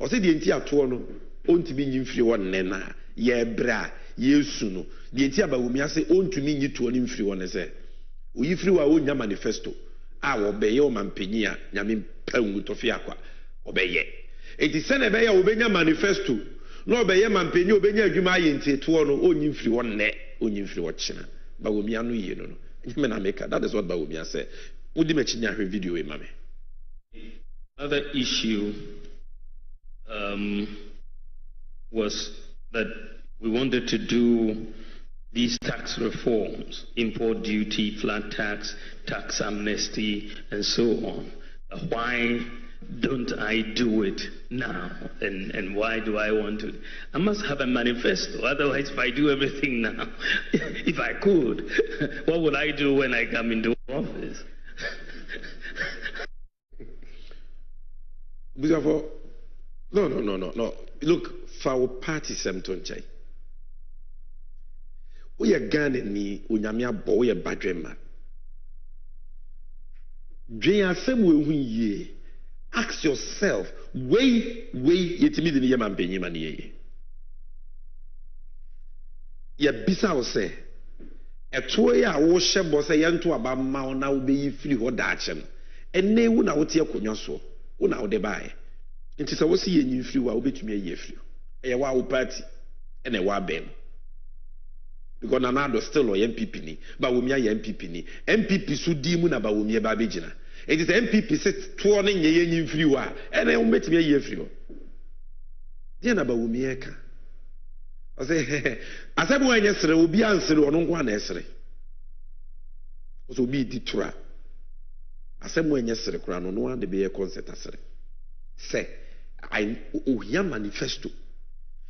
O se di enti ato no ontimi nyi mfiri won nena ye bra yesu no di enti Bawumia ase ontumi nyi to ni mfiri won se o yi firi wa o nya manifesto a wo be ye o mampanyi a nyame pangu to fi akwa obeye enti se na be ye o benya manifesto no obeye mampanyi obenya adwuma aye enti to no onyi mfiri won ne onyi mfiri wo chena Bawumia no ye no no nyame na meka. That is what Bawumia said. Udi mechinya hwe video e mame. Other issue was that we wanted to do these tax reforms, import duty, flat tax, tax amnesty, and so on. Why don't I do it now? And why do I want to? I must have a manifesto. Otherwise, if I do everything now, if I could, what would I do when I come into office? No. Look, for our party, Semtonchai. We are Ghana ni unyamia bo we badrema. Dreya semwe ye. Ask yourself, way yetimi ni yema mpenyi mani ye. Ya bisa o se. Eto ya wo shebo se yento aba ma ona wo be yi firi ho daache no. Enne wu na wo tie konwa so. Wo na wo de bae. Nti se wo se ye nyi firi wa wo betumi ayi afiri. Eye wa wo party ene wa bem. Because Nanado still or MPP ni, Bawumia MPP ni. MPP su di mu na Bawumia ba bejina. It is MPP set tuone nye nyi free wa. Ene o metime ye free. Dia na Bawumia ka. O say asabu anya sere obi ansere ono nko na esere. O so obi ditura. Asabu anya sere kura no no de be ye concert asere. Say I ohia manifesto.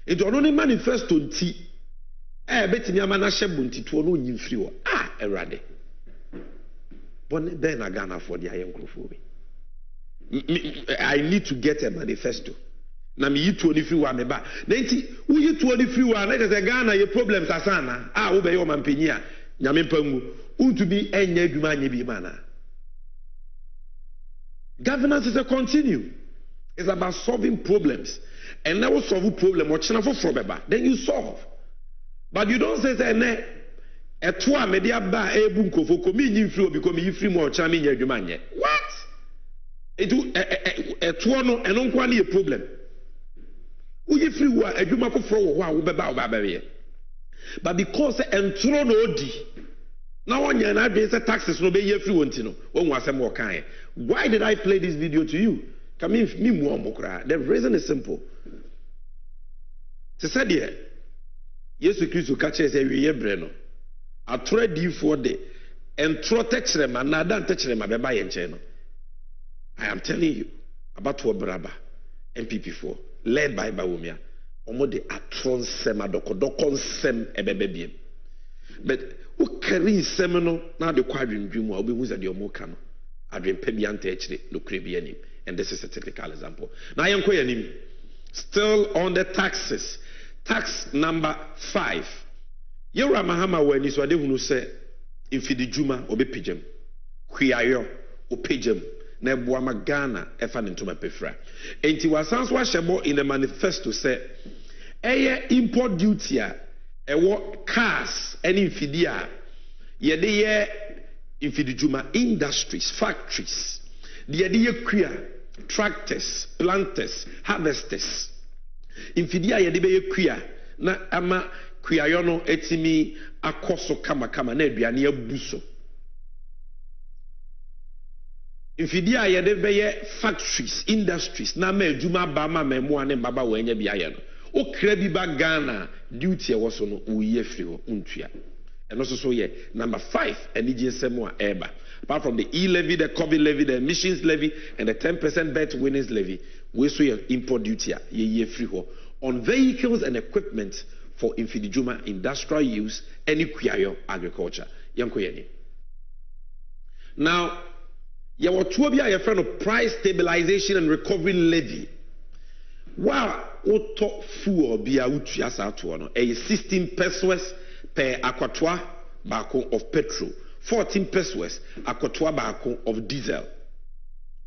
It ono ni manifesto nti betimi amana hyebu ntituo no nyi mfiri wo erade bon then na Ghana for the ayenkrofo bi I need to get a manifesto na me yituo ni firi wa me ba na nti wo yituo ni firi wa na je Ghana ye problems asana wo be yo mampanyi a nyame pangu untubi enya adwuma anya bi mana. Governance is a continue. It's about solving problems, and now solve problem or china for beba then you solve. But you don't say ne etwa media ba ebu nkofo komi nyi free because me free mo cha me nya adwuma nye. What? ɛtoɔ no ɛno nkwa ne yɛ problem woyɛ free wo a adwuma foforɔ wɔ hɔ a wobɛba wobɛbɛyɛ but because ɛntoro na odi na wonya na adwene sɛ taxes no bɛyɛ free wɔ nti no wɔnwu asɛm wɔ kae. Why did I play this video to you? Come in me mu ɔmo koraa. The reason is simple. Te sɛ deɛ Yesu Kristo ka kyerɛ sɛ wieyɛ brɛ no atoro adiifoɔ de ɛntoro tɛkyerɛma na ada ntɛkyerɛma bɛba yɛ nkyɛn no. I am telling you about Braba MPP4 led by Bawumia. Omo de atoro nsɛm adɔkɔdɔkɔ nsɛm ɛbɛbɛbiem. But who carry seminal na de kwadwendwem a obehu sɛ deɛ ɔmo ka no adwen pɛ bi anta akyire nokure bi anim. And this is a typical example. Now yɛnkɔ yɛ anim. Still on the taxes. Tax number 5. Yɛwura Mahama wɔ ani so ade hunu sɛ mfidi dwuma ɔbɛpegyam. Hwiayɔ ɔpegyam. Na buama Ghana efa ne ntoma pefra. Enti wasan so ahyɛbɔ in the manifesto sɛ ɛyɛ import duty a ɛwɔ cars ɛne mfidi a yɛde yɛ mfidi dwuma industries, factories. Yɛde yɛ kua, tractors, planters, harvesters. Mfidi a yɛde bɛyɛ kua na ama kuayɔ no etimi akɔ so kama na aduane abu so. Mfidi a yɛde bɛyɛ factories, industries na ma adwuma ba ma mɛmoa ne mbaba wɔ anya bi ayɛ no. Okra bi ba Ghana duty ɛwɔ so no woyɛ firi hɔ untua. Ɛno so yɛ number 5 anigye nsɛm a ɛba. Apart from the e-levy, the COVID levy, the emissions levy, and the 10% bet winnings levy, we so your import duty ye free ho on vehicles and equipment for infidijuma industrial use any kuayo agriculture. Yanko yeni. Now, yawo tuo bi a yefrɛ no price stabilization and recovery levy. Wow, oto fuel bi a utua sa to no. 16 pesos per akwatoa baako of petrol. 14 pesos akwatoa baako of diesel.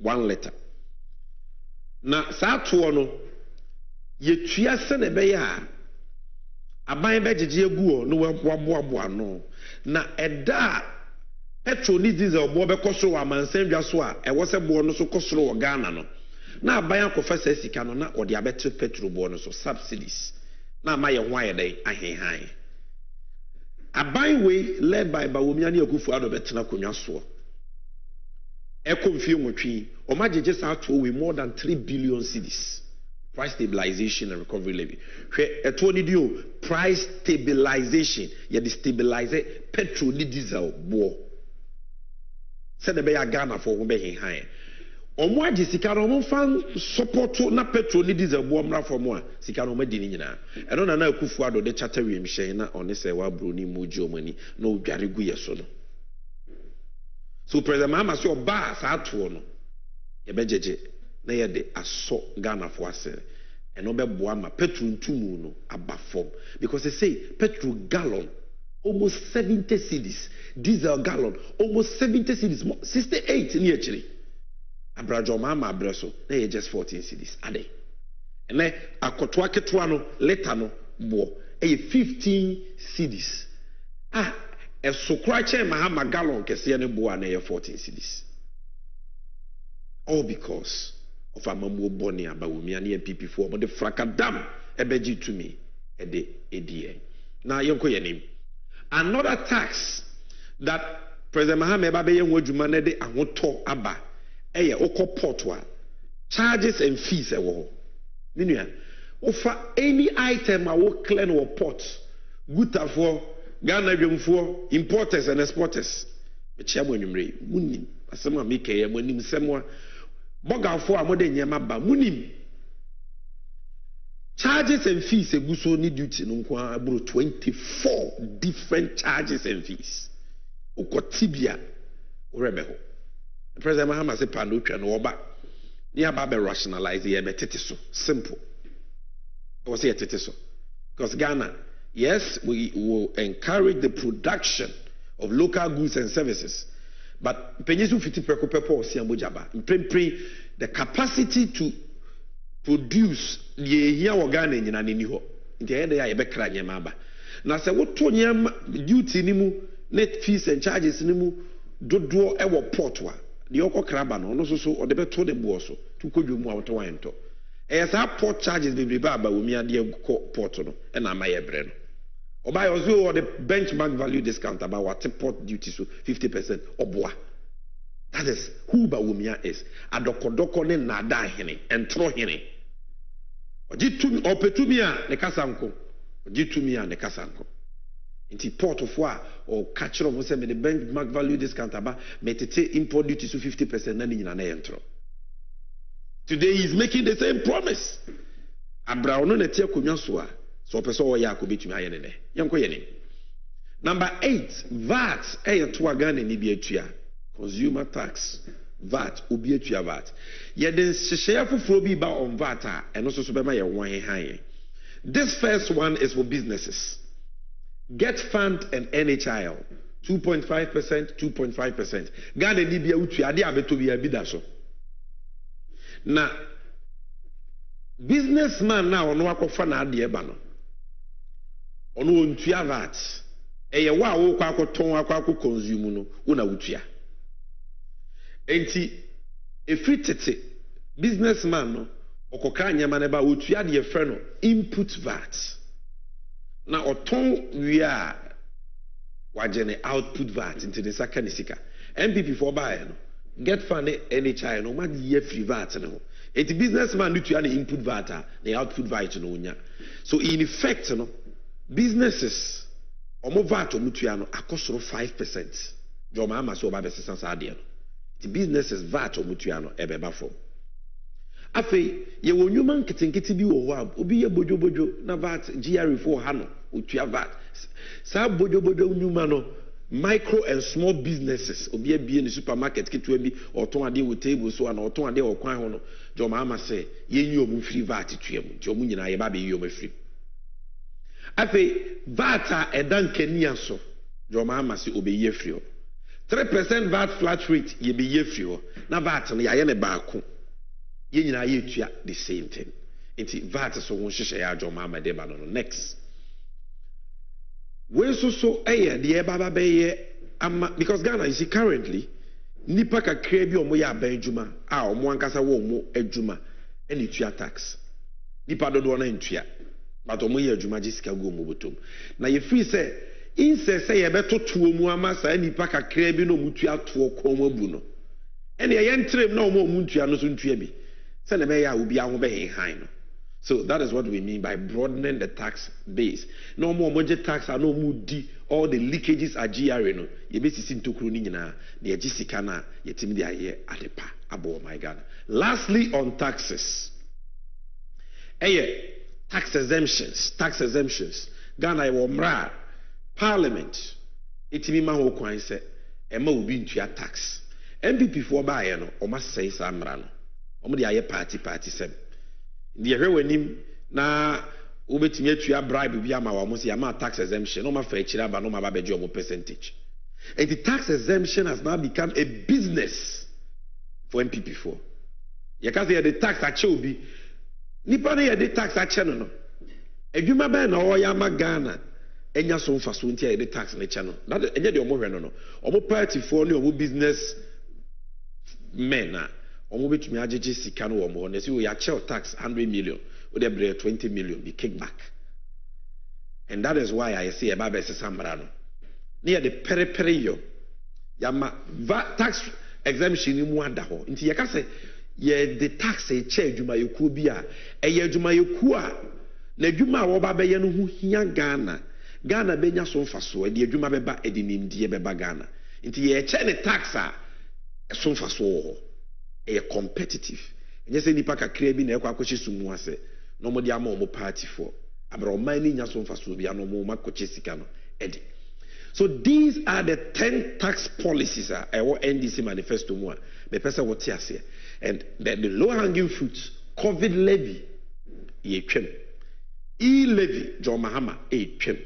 1 liter. Na saa to no yetua se ne be ya aban begege agu no waboaboa no na ɛda petrol ni diesel bo be kosoro amansandwa so a ɛwɔ se bo no so kosoro wɔ Ghana no na aban akɔfa sa sika no na ɔde abetre petrol bo no so subsidies na ma ye ho ayɛ dɛn ahenhan aban we led by Bawumia ne Akufo-Addo betena konwa so ekomfie nwotwi o ma jeje sa to we more than 3 billion cedis price stabilization and recovery levy hwe eto ni dio price stabilization ye de stabilize petrol ni diesel bo se de be ya Ghana for wo be henhan omo agi sika no mo fan support na petrol ni diesel bo mra for mo a sika no ma di ni nyina eno na Akufo-Addo de chata wiem hyen na one se wa bro ni moji omani na odware gu ye so no. So President Mahama say oba sa to no ye bejeje na ye de aso Ghana for ase and obeboa ma petrol ntumu no aba form because they say petrol gallon almost 70 cedis, diesel gallon almost 70 cedis, 68 ni actually abrajo Mahama abreso na ye just 14 cedis ade and na akotwa ketwa no liter no bo e 15 cedis so kwache Mahama gallon kese ne bo na 14 cedis all because of amamu boni Bawumia ne MPP4 but the fracadam ebeji to me e de edie na yenko yenim another tax that President Mahama eba be yenwo adwuma na de ahoto aba eye okoport charges and fees e wo minua ofa any item a wo clear no port gutafo Ghana dwemfo importers and exporters echia mo nwumre munim asem a make ye monim semwa bogafo a mode nyema ba munim charges and fees eguso ni duty no nko abro 24 different charges and fees ukotibia orebeho President Mahama say pando twa no oba ni aba be rationalize ye betete so simple I say betete so because Ghana, yes, we will encourage the production of local goods and services. But the capacity to produce now say what duty net fees and charges nimu dodo ewo port wa the oko kraba no no so o de beto de bo so to kodwom a woto wan to e sa port charges be ba wumi ade port no e na ma ye bre no oba yo the benchmark value discount about what port duty so 50% oboa. That is who ba wumi is adokodoko ne nada hene entro hene ogitumi opetumi a ne kasanko ogitumi a ne kasanko inti port of wa or catch up say me the benchmark value discount about me tete import duty so 50% na nyina na entro. Today he is making the same promise. Abrao no na tie konwa so a so person wo ya akobetumi aye ne ne yenko ye ne. Number 8, VAT to Ghana ni bi atua. Consumer tax, VAT obi atua VAT. Ye den hyehyɛ foforo bi ba on VAT a eno so be ma ye wan han. This first one is for businesses. Get fund and NHIL 2.5%, 2.5%. Ghana ni bi atua ade abeto bi abida so. Na businessman na ono akofa na ade eba no. Ono ontua VAT. Eye wa wo kwa akoton akwa consume no wo na wutua. Enti efri tete businessman no okoka nyama na ba wotua de efre no input VAT. Na oton wi a wagene output VAT into the second sika. MPP for buy no get fund NHI no ma ye free VAT no. Enti businessman no tua na input VAT na output VAT no nya. So in effect no businesses omo VAT omutua no akosoro 5%. Joma ama so ba be sesa ade no. The businesses VAT omutua no ebeba from. Afi ye wonyuma nketenkete bi wo ho a obi ye bojobojo na VAT GR4 ha no otua VAT. Sa bojobojo nyuma no micro and small businesses obi abie ni supermarket kitwa bi oton ade wo table so na oton ade wo kwan ho no joma ama say ye nyi omu free VAT tuam nti omu nyina ye ba be yi omu free. Afi VAT edankania so joma ama say obeye free. 3% VAT flat rate ye be ye free. Na VAT no ya ye ne baako. Ye nyina ye tua the same thing. Nti VAT so won hyehyɛ ya joma ama de ba no next. We so eye de baba be ama because Ghana you see currently nipa kakra bi omo ya ban adwuma a omo ankasa wo omo adwuma eni tua tax. Nipa dodo na ntua. But omo ye adwuma jisika go omo botom. Na ye free say inse say ye beto tuo mu ama sa nipa kakra bi no mutua to kom abu no. Ene ye ntrem na omo ntua no so ntua bi. Se na be ya obi aho be han no. So that is what we mean by broadening the tax base. No more moje tax and no more di all the leakages are GRA no. Ye be sisi ntokuru ni nyina na ye jisika na ye timi de aye adepa abo my God. Lastly on taxes. Tax exemptions. Ghana wo mra parliament etimi ma ho kwan se ema obi ntua tax. MPP for ba ye no o ma sei sa mra no. O mo de aye party sem. The hewenim na ubetimi atua bribe bi ama wa mo se ama tax exemption no ma fa chira ba no ma ba beji omo percentage. And the tax exemption has now become a business for MPP4. You can say the tax ache obi nipa na the tax ache no. Adwuma ba na o ya ma Ghana enya so mfa so ntia the tax na che no. That enye de omo hwe no. Omo party for no omo business men na omo betumi agege sika no omo na si we ya che tax 100 million we dey bring 20 million be kickback. And that is why I say about Samra no. Near the pere yo yama tax exemption ni mu ada ho. Nti ye ka say ye the tax e che adwuma yeku bi a eye adwuma yeku a na adwuma wo ba be ye no hu hia Ghana benya so mfaso e de adwuma beba e de nimdie beba Ghana. Nti ye che ne tax a so mfaso ho e competitive. Enye se nipa kakra bi na ekwa akoche sumu ase no mo de ama o mo party for abro man ni nya so mfaso bi ano mo makoche sika no edi. So these are the 10 tax policies NDC manifesto mu me pesa what here. And the low hanging fruits, COVID levy ye twem, e-levy John Mahama e twem,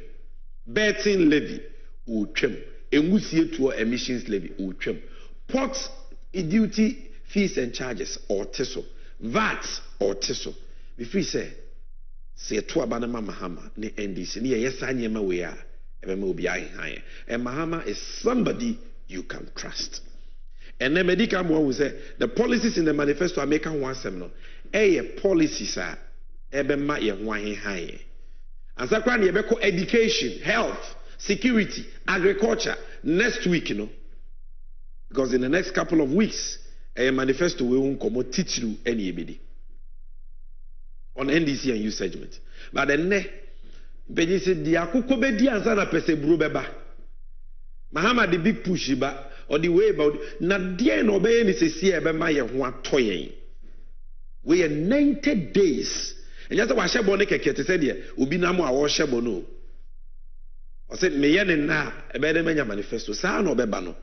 betting levy o twem, emusie to emissions levy o twem, ports duty fees and charges or teso, VAT or teso. Before say to abanama Mahama ne NDC ne yesa nyema we are. And Mahama is somebody you can trust. And then medical more will say the policies in the manifesto are making one seminal. Policies are ebema ye hwan high. And sakwa ye beko education, health, security, agriculture next week, because in the next couple of weeks, a manifesto will come teach you any ebidi on NDC and youth segment. But then Benny said the akuko bedi ansana pese bro beba. Mahama the big push ba or the way about na dear no be ni se see ebe ma ye ho atoyen. We are 90 days. And just wa shebo ne keke te say de obi na mo a wo shebo no. O say me ye ne na ebe de manya manifesto sa na obeba no.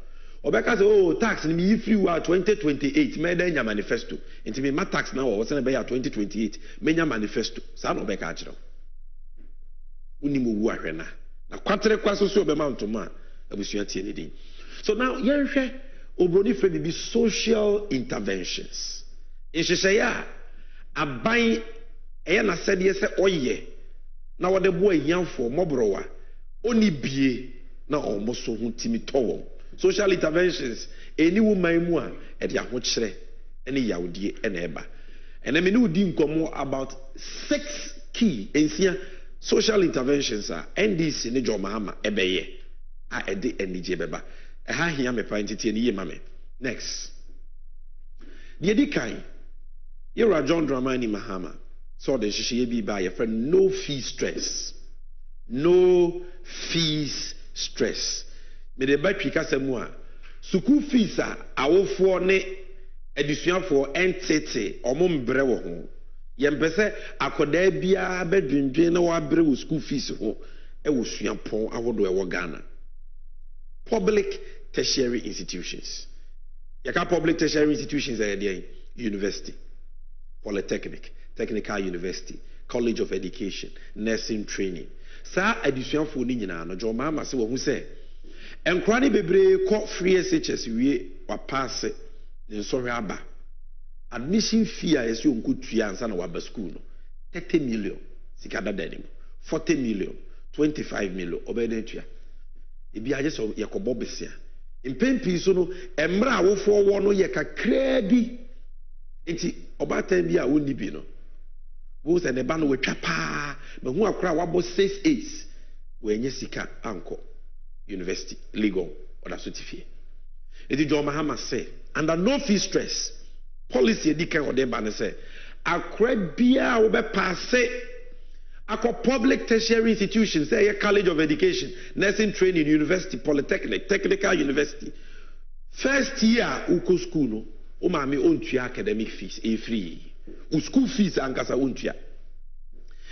Obeka say oh tax ni me free wa 2028 me de nya manifesto. Enti me ma tax na wo say na be ya 2028 menya manifesto. Sa na obeka a kire. Unimu wu ahwe na. Na kwatere kwaso so obema ntoma abusua tie ne din. So now, yenhwe obroni frɛ bi social interventions. Nhyehyɛeɛ a aban ɛyɛ na sɛdeɛ sɛ ɔyɛ na wɔde bo ahiamfo mɔborowa oni bie na ɔmo so ho timi tɔwɔ. Social interventions eni wo man mu a ɛde ahokyerɛ ɛne yawdie ɛna ɛba. And I mean we di nkɔmɔ about 6 key ensia social interventions a NDC ne Jomahama ɛbɛyɛ a ɛde NDG bɛba. Hia me pa entity ni mame. Next. The edikan. Yera John Dramani Mahama. So the shishi bi ba your friend no fee stress. No fees stress. Me de ba twika semu a school fees a awofo ne edusuafo entity omo mbre wo ho. Yempese akoda bia bedwendwen na wa bre wo school fees ho e wo suapon ahodo e wo Ghana. Public tertiary institutions. Yaka public tertiary institutions are there: university, polytechnic, technical university, college of education, nursing training. Sa education for ni nyina no Jomahama se wo hu se enkrani bebre ko free SHS wie wa pass ne so aba. Admission fee a esi onkotua ansa na wa ba school no 30 million sikada danim 40 million 25 million obedetua. Ebi aje so yakobo besia impempi so no emra awofo wo no ye kakra bi enti obatan bi a woni bi no wo se ne ba no wetwa pa me hu akra wabo 6 we enye sika anko university legal or certificate. Enti Jomahama say under no fee stress policy edikan ode ba ne say akra bia wo be pass Ako public tertiary institutions, say a college of education, nursing training, university, polytechnic, technical university. First year, uko school no, umami ontua academic fees, free. School fees ankasa ontua.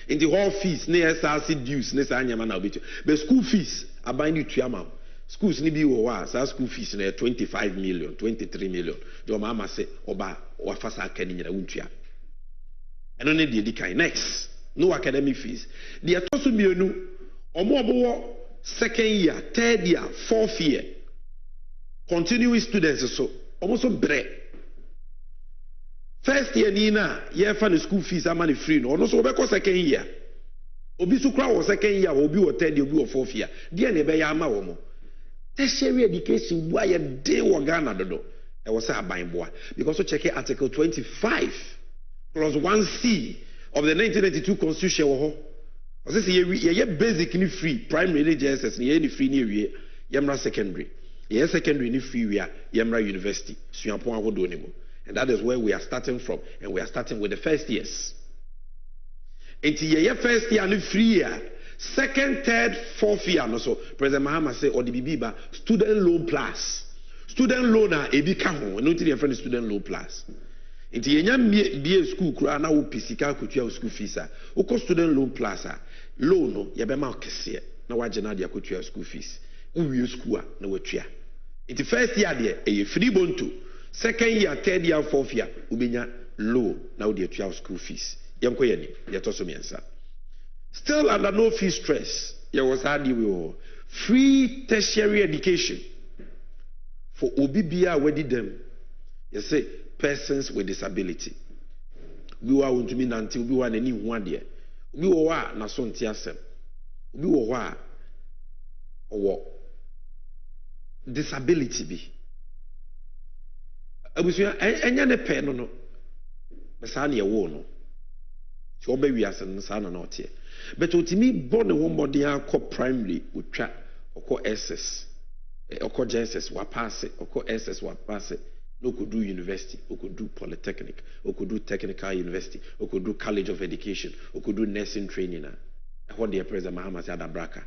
In the hall fees, ne SRC dues, ne sa anyama na obitu. But school fees, abandi tuama. Schools ni bi wo wa, sa school fees na 25 million, 23 million. Jomahama say oba wafasa akani nyina ontua. Eno ne di kai next. No academic fees. The atosu mienu omo second year, third year, fourth year. Continuing students so almost bre. First year nina year fan school fees are money free no so obeko second year. Obi su kra wo second year, obi wo third year, obi wo fourth year. Dia na be ya ama wo mo. Tertiary education wa ye dey wo Ghana dodo. E wo say aban boa because so check article 25 plus 1C of the 1992 constitution wo ho. O say ye basic ni free, primary ni JSS ni ye ni free ni wie, yemra secondary. Ye secondary ni free we yemra university. Suapon ahodo ni mo. And that is where we are starting from, and we are starting with the first years. Enti ye first year ni free year, second, third, fourth year no so President Mahama say or the bibiba student loan plus. Student loan a ebi ka ho, no ti dey friend student loan plus. Enti yenya bie school kura na wo pisika kotua school fees a wo student loan plus a loan no ye be ma okese na waje na de akotua school fees wo wie school a na watua. Enti first year de e free bonto, second year, third year, fourth year ubenya loan na wo de atua school fees yemko ye ni ye to so miensa. Still under no fee stress ye was hard we free tertiary education for obi bia wedi dem. You say persons with disability. We were to me until we were any one year. We were na so ntiasem. We were or disability be. abusua enya ne pe no besa na ye wo no ti oba wiase no sa na na ote but otimi born ne wo modern akọ primary otwa okọ SS okọ JSS wa pass okọ SS wa pass no could do university, or could do polytechnic, or could do technical university, or could do college of education, or could do nursing training. What the president Mahama said abraka,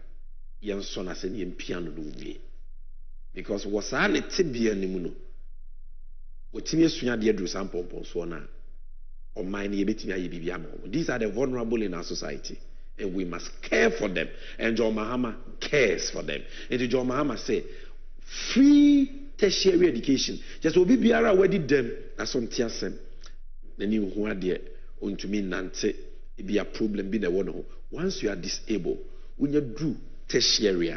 young son as any piano do me. Because was I let tibia nimuno. What Timmy Sunya dear do some pompons or mine ye. These are the vulnerable in our society. And we must care for them. And John Mahama cares for them. And John Mahama say, free tertiary education. Just will be biara wedi dem asonti asem. Na ni hu ade ontumi nante e be a problem bi na wo no. Once you are disabled, when you do tertiary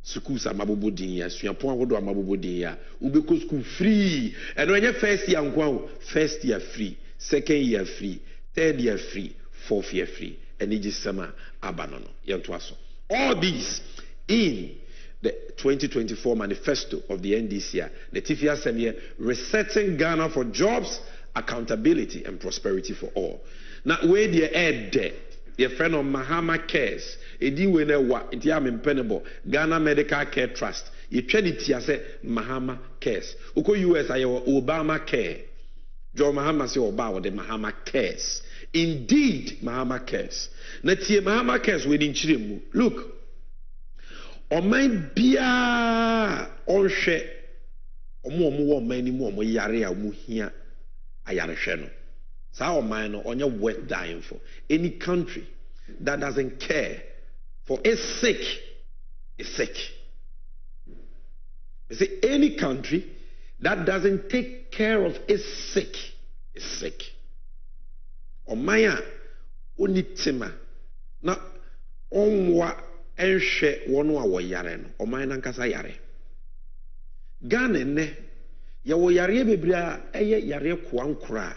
schools amabobo din ya, suapon awodo amabobo din ya, ubeko school free. And when you first year nkwa, first year free, second year free, third year free, fourth year free. And it is summer abanono. Yantoaso. All these in the 2024 manifesto of the NDC, the TFIA Semye, resetting Ghana for jobs, accountability, and prosperity for all. Now, where the air there, your friend of Mahama Cares, Edi Wene Wa, Itiam Impenable, Ghana Medical Care Trust, you trade it say Mahama Cares. Uko US, I Obama Care. John Mahama say Obama, the Mahama Cares. Indeed, Mahama Cares. Netie Mahama Cares within Chirimu. Look. Oman bia onhwe omo wo oman ni mu omo yare a mu hia ayare hwe no sa oman no onye worth dying for. Any country that doesn't care for its sick is sick. You see, any country that doesn't take care of its sick is sick. Oman a oni tema na onwa enhwe wono a wo yare no oman na nkasa yare Ghana ne ye wo yare bebre a eye yare kwankora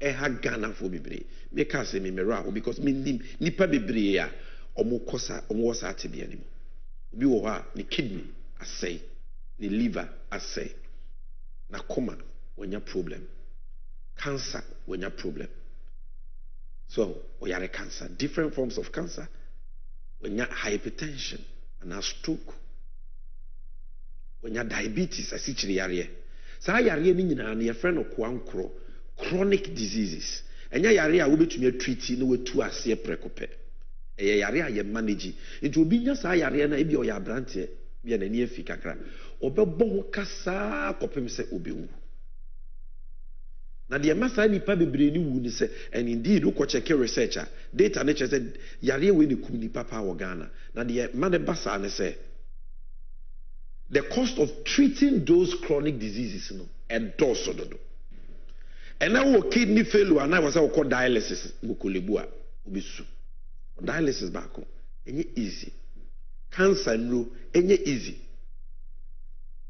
ha Ghana fo bebre make us me mera because me nipa bebre a omokosa omowosa atebe anim obi wo ha ni kidney asay ni liver asay na koma wonya problem cancer wonya problem so we yare cancer different forms of cancer. When you have hypertension and a stroke, when you have diabetes, I see chiri so I yare ni nyina na your friend okwankro chronic diseases. And ya yare a wo betumi treat no wetu ase prekope. E yare a ye manage. It obi nya sa yare na e bi o ya brante bi na ni afi kakra. Obebɔ ho kasa kopem se obewu. Na the massa nipa bebre ni wu ni se and indeed who check researcher data nature said yare we ni kum nipa pa wo Ghana na the man basa ne say the cost of treating those chronic diseases no and doso dodo and now kidney failure and I was call dialysis bukolebu a obisu dialysis back enye easy cancer no enye easy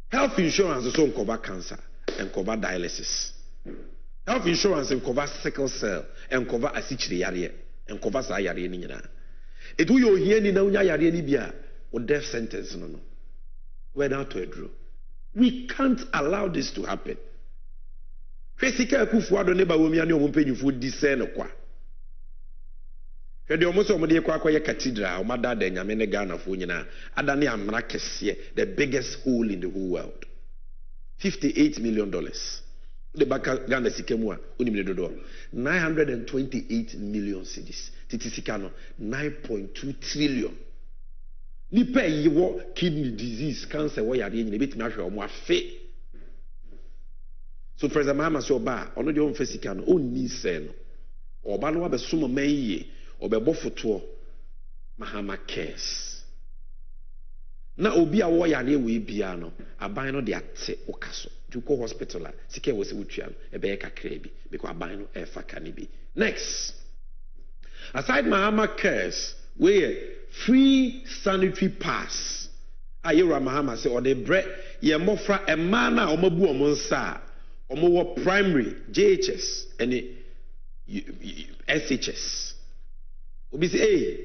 health insurance so cover cancer and cover dialysis. Health insurance and cover sickle cell and cover asichiri yare and cover sa yare ni nyina. Edu yo hie ni na unya yare ni bia o death sentence no. We're down to a draw. We can't allow this to happen. Fesika akufu ado ne ba wo mi ani o mpanyufo di se no kwa. Hwede omo so omo de kwa akwa cathedral o mada da nyame ne Ghana fo nyina adane amra kese the biggest hole in the whole world. $58 million. The Ghana Sikemua, $928 million cedis. Titisikano, 9.2 trillion. Ni pay you kidney disease, cancer, why are you in a bit natural more fe? So, President Mahama so ba, or not your own Fesikano, only sen, or Balua Besuma May, or Bebofoto, Mahama cares. Na obi a wo yare we bia no aban no de ate okaso juko hospital a sike wo se wutua no e be kakra bi because aban no e fa kane bi. Next, aside Mahama cares we free sanitary pass ayera Mahama say o de bre ye mofra e ma na o mabu o nsa o mo wo primary JHS and SHS obi say eh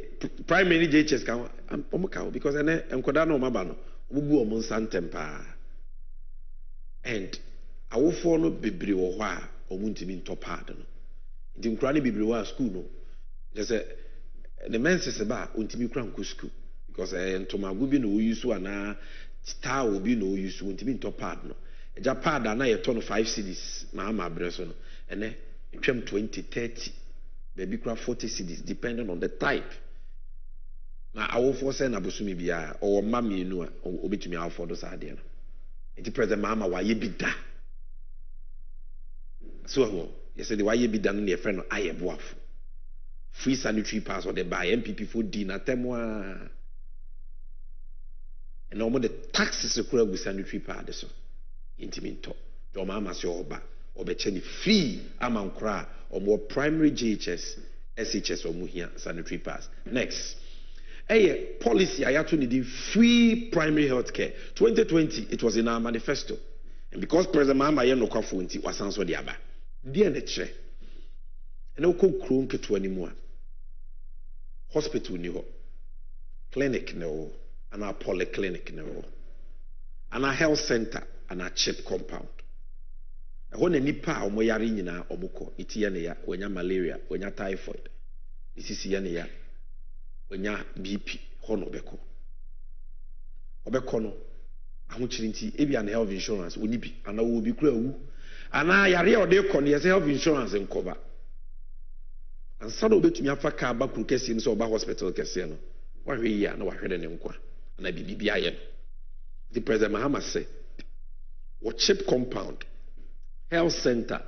primary JHS kan omo because enkoda no maba no obubu omo nsantem pa and awofo no bebre wo ho a omuntimi ntopad no nti nkura ne bebre wo a school no just the menses ba untimi kura nko school because ntomago bi no use ana star obi no use untimi ntopad no eja pad na ye ton 5 cedis na ama breso no ene twem 20 30 baby kura 40 cedis depending on the type na awofo say na bosumi bia o mama enu a obetumi awofo do sa de no enti present mama wa ye bi da so yesterday why you be done near friend I have boaf free sanitary pass or the buy MPP for dinner temwa and no more the taxes occur with sanitary pass so intimate your mama say oba obecheni free amount cra or more primary GHS SHS or muhia sanitary pass next policy I had to need free primary health care 2020 it was in our manifesto and because President Mama no kwafunti wasanso de aba dia na kire ena ko kron keto animu a hospital ni ho clinic no ana polyclinic no ana health center ana chip compound ho na nipa a omoyare nyina omukọ itiye ne ya wanya malaria wanya typhoid isisi ya ne ya wanya BP ho no obekọ no ahochiri nti ebi an health insurance oni bi ana wo bi kura wu ana yare o de kọ ne health insurance nkoba ansa do betumi afa ka ba kuru kese ni so ba hospital kese no wa hwe ya na wa hwe ne nkwa na bibi aye no the president Mahama say what chip compound health center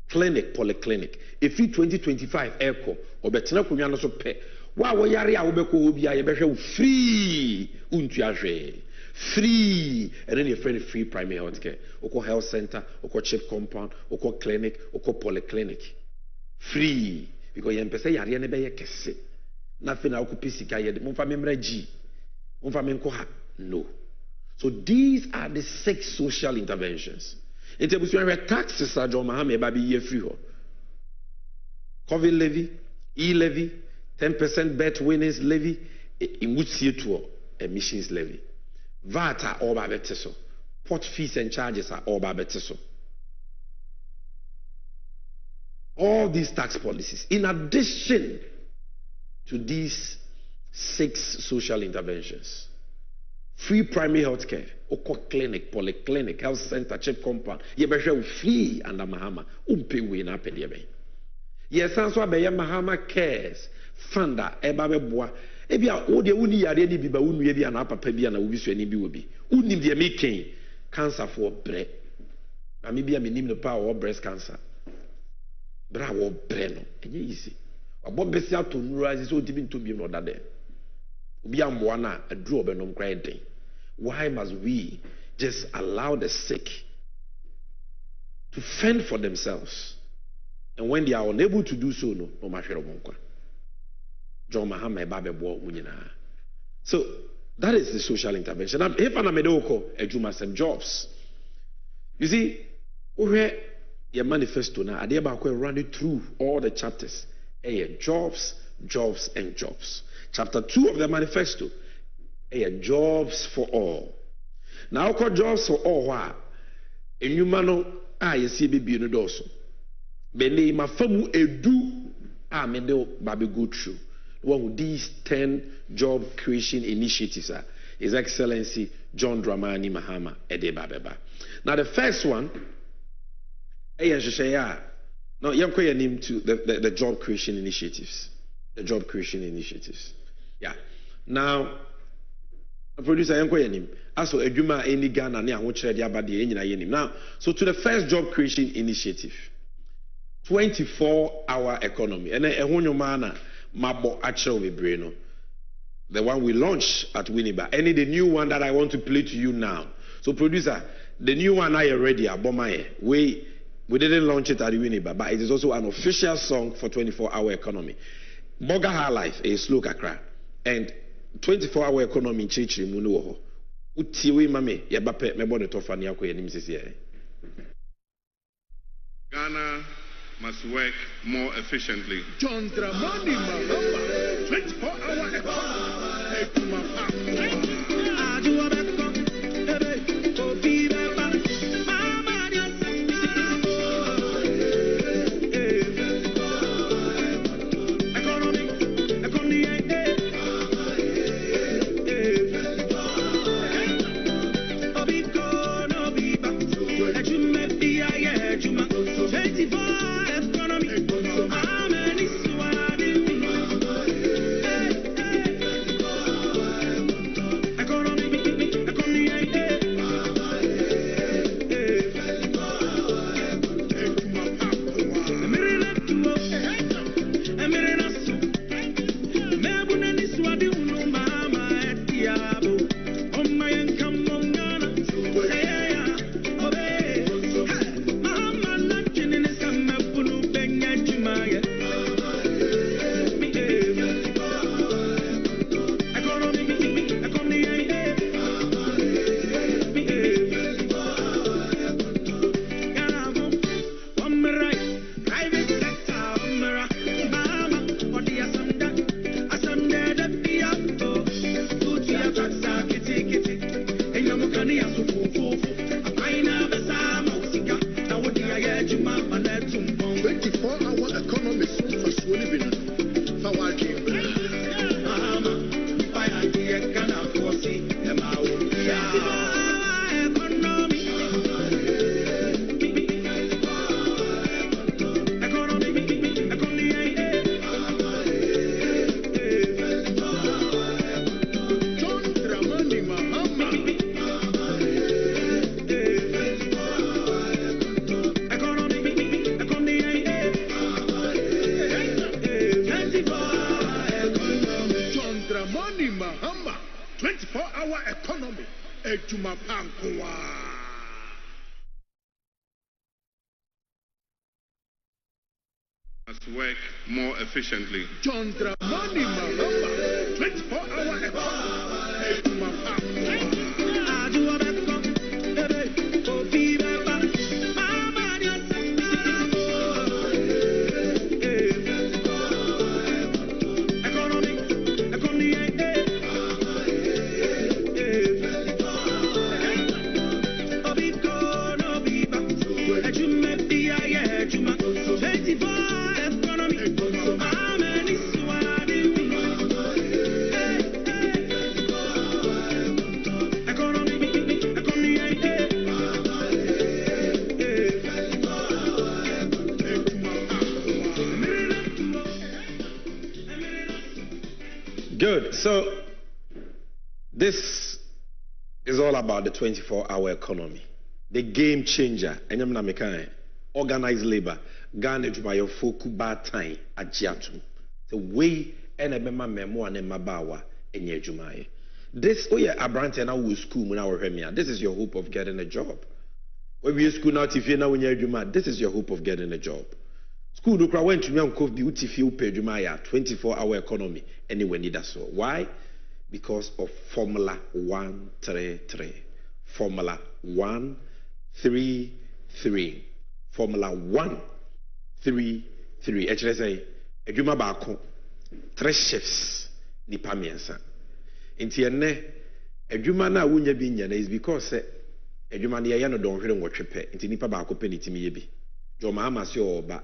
clinic polyclinic if 2025 echo obetena konwa no so pe wa wo yare a wo bekọ obi aye behwe free untu ahwe free and then your friend free primary health care oko health center oko chip compound oko clinic oko polyclinic free because you pese yare ne be ye kese na fe na oko pisika ye de momfa memra gi momfa menko ha no so these are the 6 social interventions in terms of taxes are John Mahama ba bi ye free ho COVID levy e-levy 10% bet winnings levy imutie to emissions levy VAT are all by so. Port fees and charges are all by so. All these tax policies, in addition to these 6 social interventions, free primary health care, oko clinic, polyclinic, health center, chip compound, ye be free under Mahama, umpe we na pede. Yes, so be Mahama cares, funda eba be boa. Ebia o de uni yare ni bi ba unu ye bia na papa bia na obi so ani bi obi unim de making cancer for bre na me bia menim no pa o breast cancer bra wo bre no enye easy obo besi ato nura so dibi ntobi no dade obi amboa na aduru obenom kra eden why must we just allow the sick to fend for themselves and when they are unable to do so no mahwere bonkwa John Mahama Babebo Munina. So that is the social intervention. If I'm a medoko, some jobs. You see, your manifesto now, I run it through all the chapters. Jobs, jobs, and jobs. Chapter 2 of the manifesto, jobs for all. Now, jobs for all. Why? And you mano, you see, baby, no doso. Bene, my famu edu, medo baby go through. One of these 10 job creation initiatives are His Excellency John Dramani Mahama Ede Babeba. Now the first one, now you can name to the job creation initiatives. The job creation initiatives. Yeah. Now, producer you can name. Also, Eduma any Ghana ne ahochere dia ba de enyina yenim. Now, so to the first job creation initiative, 24-hour economy. And ehonyoma Mabo Achel Vibreno. The one we launched at Winneba. Any the new one that I want to play to you now. So producer, the new one I already Abomaye. We didn't launch it at Winneba, but it is also an official song for 24-hour economy. Boga High Life is slow kakra. And 24-hour economy in Chichi Munuho. Utiwe mame yabape mebo ne tofa ni yako yenim sisi. Ghana must work more efficiently. John Dramani Mahama, 24-hour economy. economy for Sweden. Economy, must work more efficiently. John Dramani Mahama, 24-hour economy. Good. So this is all about the 24-hour economy, the game changer. Organized labor, Ghana to my foku bad time at Jiatum. The way NMM memo and Mabawa in Yejumai. This, oh yeah, Abrante and I will school when our Remia. This is your hope of getting a job. When we school now, if you know when you're this is your hope of getting a job. School do went to me and cove beauty few pay Jumaya 24-hour economy anywhere need so. Why? Because of Formula 133. Formula 133. Formula 133. Actually say Ejuma Bako 3 shifts nipa miensa. Inti ene Ejuma na wunya binya is because Ejuma ni ya no don hwere nwotwepe. Inti nipa Bako pe ni timi ye bi. Jo ma ama se oba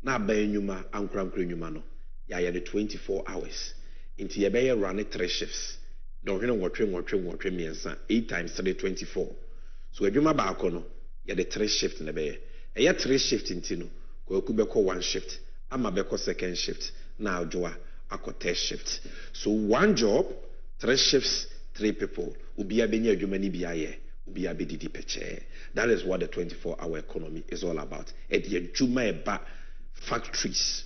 na ba enyuma ankura enyuma no ya the 24 hours. Inti ye be ye run 3 shifts. Don hwere nwotwe miensa 8 times 3 24. So Ejuma Bako no ya the 3 shift na be ye. A 3 shift into no, go kubeko 1 shift, ama beko 2nd shift, now joa ako 3rd shift. So 1 job, 3 shifts, 3 people. Ubia benye jumani biaye, ubia bedidi peche. That is what the 24-hour economy is all about. Ediye juma eba factories,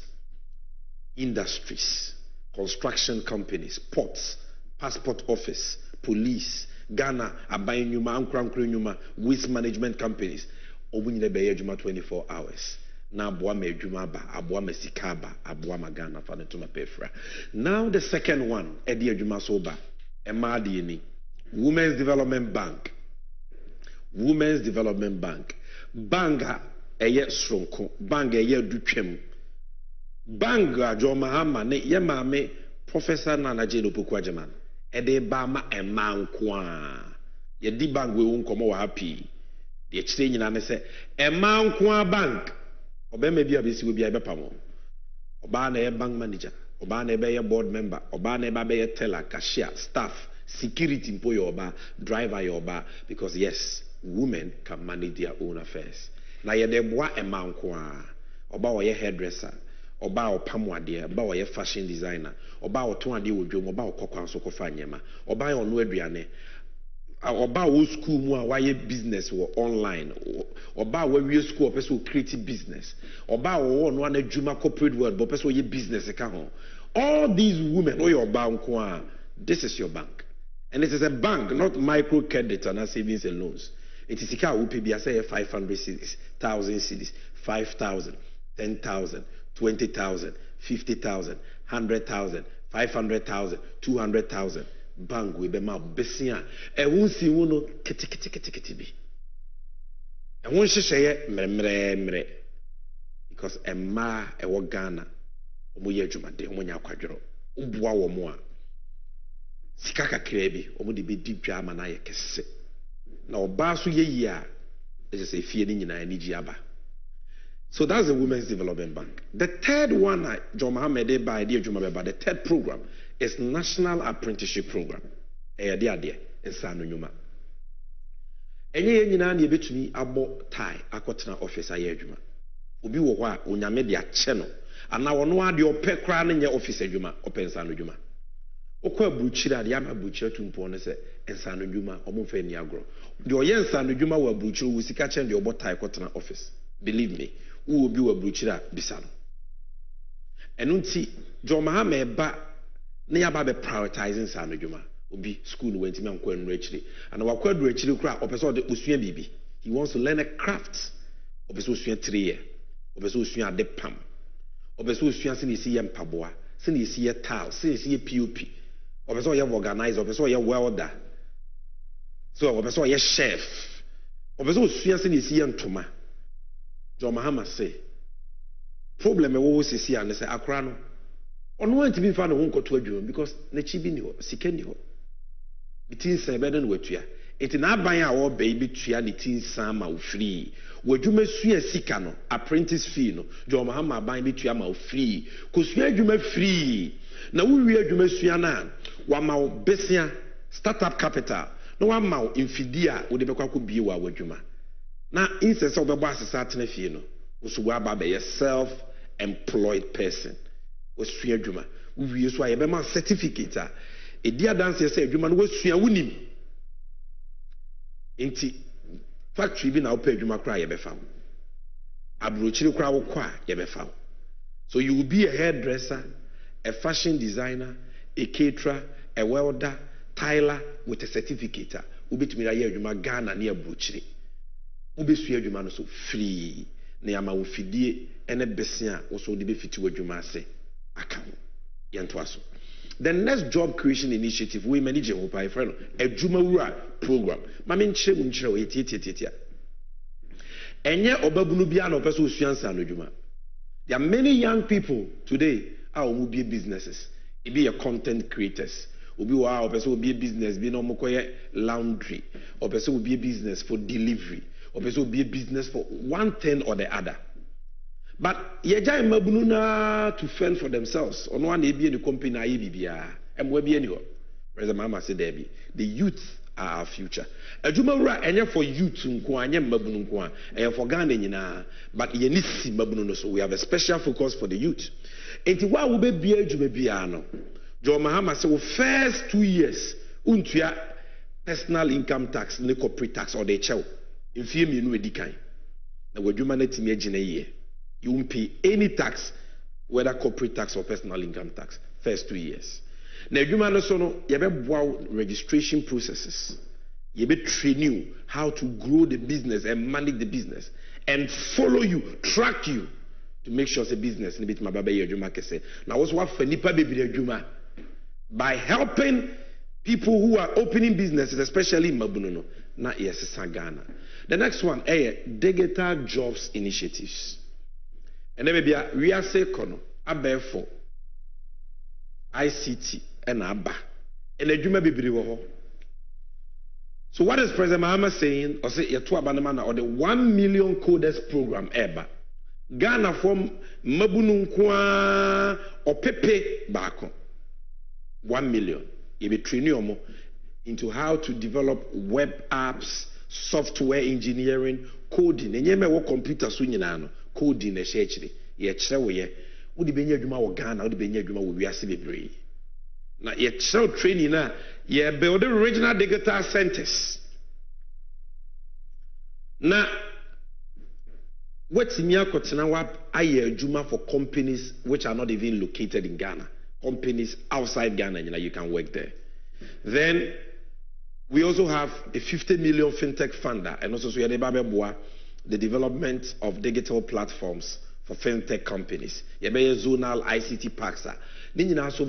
industries, construction companies, ports, passport office, police, Ghana, abayin nyuma, ankurankuru nyuma, waste management companies. Obunyine beye juma 24 hours. Na aboa me juma ba, aboa me sikaba, aboa magana fa netuma pefra. Now the second one, edi juma so ba. Emadi ni Women's Development Bank. Women's Development Bank. Banga eye sronko, banga eye dutwem. Banga jo mahama ne ye maame Professor Nana Jane Opoku Agyemang. Ede ba ma emankwa. Ye di bang we unkomo wa happy. The exchange in say a man bank or maybe a busy will be a bepamo. Obana a bank manager, Obana a board member, Obana a teller, cashier, staff, security employee or driver your bar, because yes, women can manage their own affairs. Now ye de bois a man or a hairdresser, or bow pamwadia, bow a fashion designer, or bow 200 with you, or bow cocoa socofanyama, or buy on Wedriane. Oba wo school mu a waye business wo online oba wo we school person creative business oba wo no na adwuma corporate world but person ye business ka ho. All these women your bank this is your bank, and it is a bank, not micro credit and savings and loans. It is ika wo pay bi say 500 cedis, 1000 cedis, 5000, 10,000, 20,000, 50,000, 100,000, 500,000, 200,000. Bang we be ma besia e won si wono kiti bi e won hyehyeye mremre because emma e wo Ghana omo ye adwumade omo nya akwadworo oboa wo mo a sika kakra bi omo de be di dwa ama na ye kese na oba so ye yi a just say fie ni nyina ni gi aba. So that's the Women's Development Bank. The third one, John Mohammed by the third program is National Apprenticeship Program. Enye nyina na ebetumi abo tie akotena office aye adwuma. Obi wo ho a onyame de ache no. Ana wono ade opɛ kra na nye office adwuma, opɛ nsa no adwuma. Okɔ aburukyira de ama aburukyira tumpo no se nsa no adwuma, omomfa ni agro. De oye nsa no adwuma wa aburukyira wo sika chen de obo tie akotena office. Believe me, who will be a bruchira bisano. And unti John Mahame ba near babe prioritizing Sanojuma. Ubi school went to me and richly. And our quad richly craft of the Usuan Bibi. He wants to learn a craft of a Susian 3 year, of a Susian de Pam, of a Susian Sinisi Paboa, Sinisi Tal, Sinisi PUP, of a so you organize, of a so you welder. So of a so you chef, of a Susian Sinisi Toma. John Mahama say, problem we see and say Accra no. On want to be found won ko to adwum because na chi bi ni ho, sika ni ho. Bitin say bedan watua. Enti na aban a wo baby tua ni tin san ma wo free. Wadwuma sua sika no, apprentice fee no. John Mahama aban bi tua ma wo free. Ko sua adwuma free. Na wo wi adwuma sua na, wa ma wo besia startup capital. No wa ma wo infidia wo de bekwa ko bie wa wadwuma. Now, instead of the boss is at Nefino, was a self-employed person. Was Sria Juma. We use why a man certificate. A dear dancer said, Juman was Sria Winim. Inti factory be now pay Juma cry ebefam. Abruchil crowd qua ebefam. So you will be a hairdresser, a fashion designer, a caterer, a welder, tiler with a certificate. Ubit Miraya Juma Ghana near Bruchili. Ubesua adwuma no so free na yama wo fidie ene besia wo so de be fiti adwuma ase aka ho yento aso. The next job creation initiative we manage ho pai friend adwuma wura program ma me nkyere mu nkyere o yetietitia enye obabunu bia na opeso osua nsa no adwuma. There are many young people today are who be businesses e be content creators. Obi wa opeso be business be no mokoye laundry opeso be business for delivery. Or be a business for one thing or the other. But yeja mabununa to fend for themselves. On one be in the company na bibia. And we be anywhere. President Mama said there be. The youth are our future. Ajuma enya for youth nko anya mabunu nko anya for Ghana nyina. But ye need si mabunu so we have a special focus for the youth. Enti wa wo be bia ajuma bia no. John Mahama say first 2 years untua personal income tax ne corporate tax or the chew. In fear me no edikan. Na wadwuma na timi agina ye. You won't pay any tax, whether corporate tax or personal income tax, first 2 years. Na adwuma no so no ye be boa registration processes. Ye be train you how to grow the business and manage the business and follow you, track you to make sure the business ni bit mababa ye adwuma kese. Na wo so wa fa nipa bebre adwuma by helping people who are opening businesses, especially in Mabunono, na yes Ghana. The next one, digital jobs initiatives. And then maybe we are say kono abefo ICT and aba. And adwuma bibiri wo ho. So what is President Mahama saying? Or say yeto abanama or the 1 million coders program eba. Ghana from Mabunu nkwa opepe bako. 1 million. You be training into how to develop web apps, software engineering, coding. And you may work computer soon, coding a shechri. Ye chewe, would be near Juma or Ghana, would be near Juma will be a civil. Now, yet so training now, ye build the regional digital centers. Now, what's Mia Kotinawa aye Juma for companies which are not even located in Ghana? Companies outside Ghana, you can work there. Then we also have a 50 million fintech funder, and also the development of digital platforms for fintech companies. Zonal ICT parks. Nina also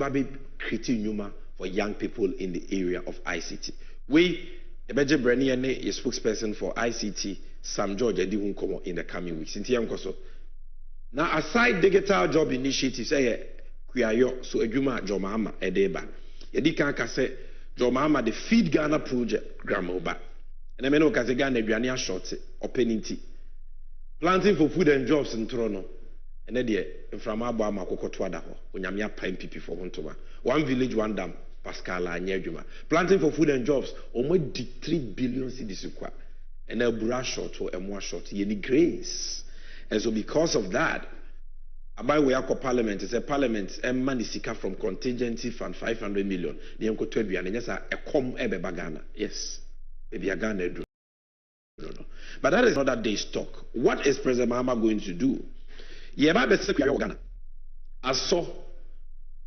creating for young people in the area of ICT. We Ebeje Breniane is spokesperson for ICT, Sam George Ediwunkomo in the coming weeks. Now, aside digital job initiatives, so Ejuma Jomama Edeba. Yedi kan kase Jomama the Feed Ghana project Gramoba. And I mean, okay, Ghana aduane short opportunity. Planting for food and jobs in Toronto. And then from our Bama Kokotwada, Unyamia Pine PP for Hontoma. One village, one dam, Pascal and Yajuma. Planting for food and jobs, almost 3 billion cedis. And a brush short or a more short, any grains. And so because of that, about we are parliament, it's a parliament, and money seeker from contingency fund 500 million. The uncle told me, and yes, a com ebe bagana. Yes, maybe a Ghana do. No. But that is another day's talk. What is President Mahama going to do? Yeba be se kwa Ghana. Aso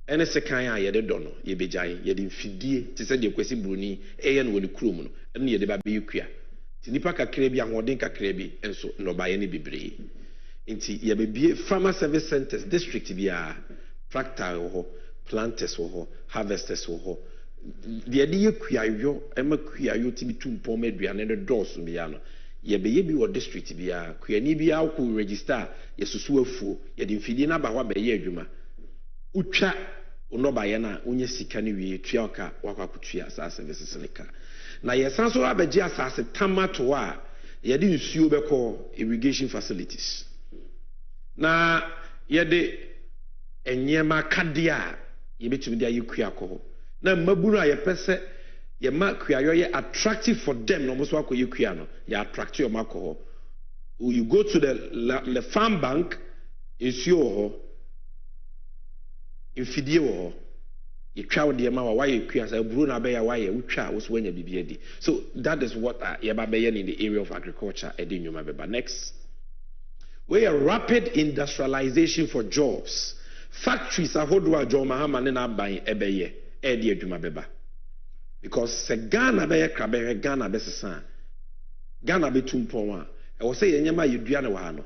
ene se kan ya yede do no ye bejai ye de mfidie te se de kwesi bruni eye no woni krom no ene ye de ba be yekua ti nipa kakra bi ahoden kakra bi enso no ba ye ne bibre nti ye be bie farmer service centers district bia tractor ho planters ho harvesters ho de de yekua yo ema kua yo ti bitu mpom aduane ne dose bia no ye be ye bi wo district bia kuani bia wo register ye susu afuo ye de mfidie na ba ho ba ye adwuma utwa onoba ye na onye sika ne wie tua oka wakwakutua sa services ne ka na ye sanso abeji asase tamato a ye de nsuo beko irrigation facilities na ye de enyema kadea ye betumi de ayekua ko na maburu a ye pese ye ma kuayo ye attractive for them no so akoye kua no ye attract your makoho. You go to the farm bank nsuo ho infidie wo you twa de ma wa ye kua sa buru na be ya wa ye utwa wo so wanya bibia di. So that is what ye ba be in the area of agriculture edi nyuma beba. Next, we are rapid industrialization for jobs. Factories ahodo John Mahama ne na ban ebeye e de adwuma beba, because se Ghana be krabe Ghana be sesa Ghana be tumpon a e wo se ye nyama ye dua ne wa no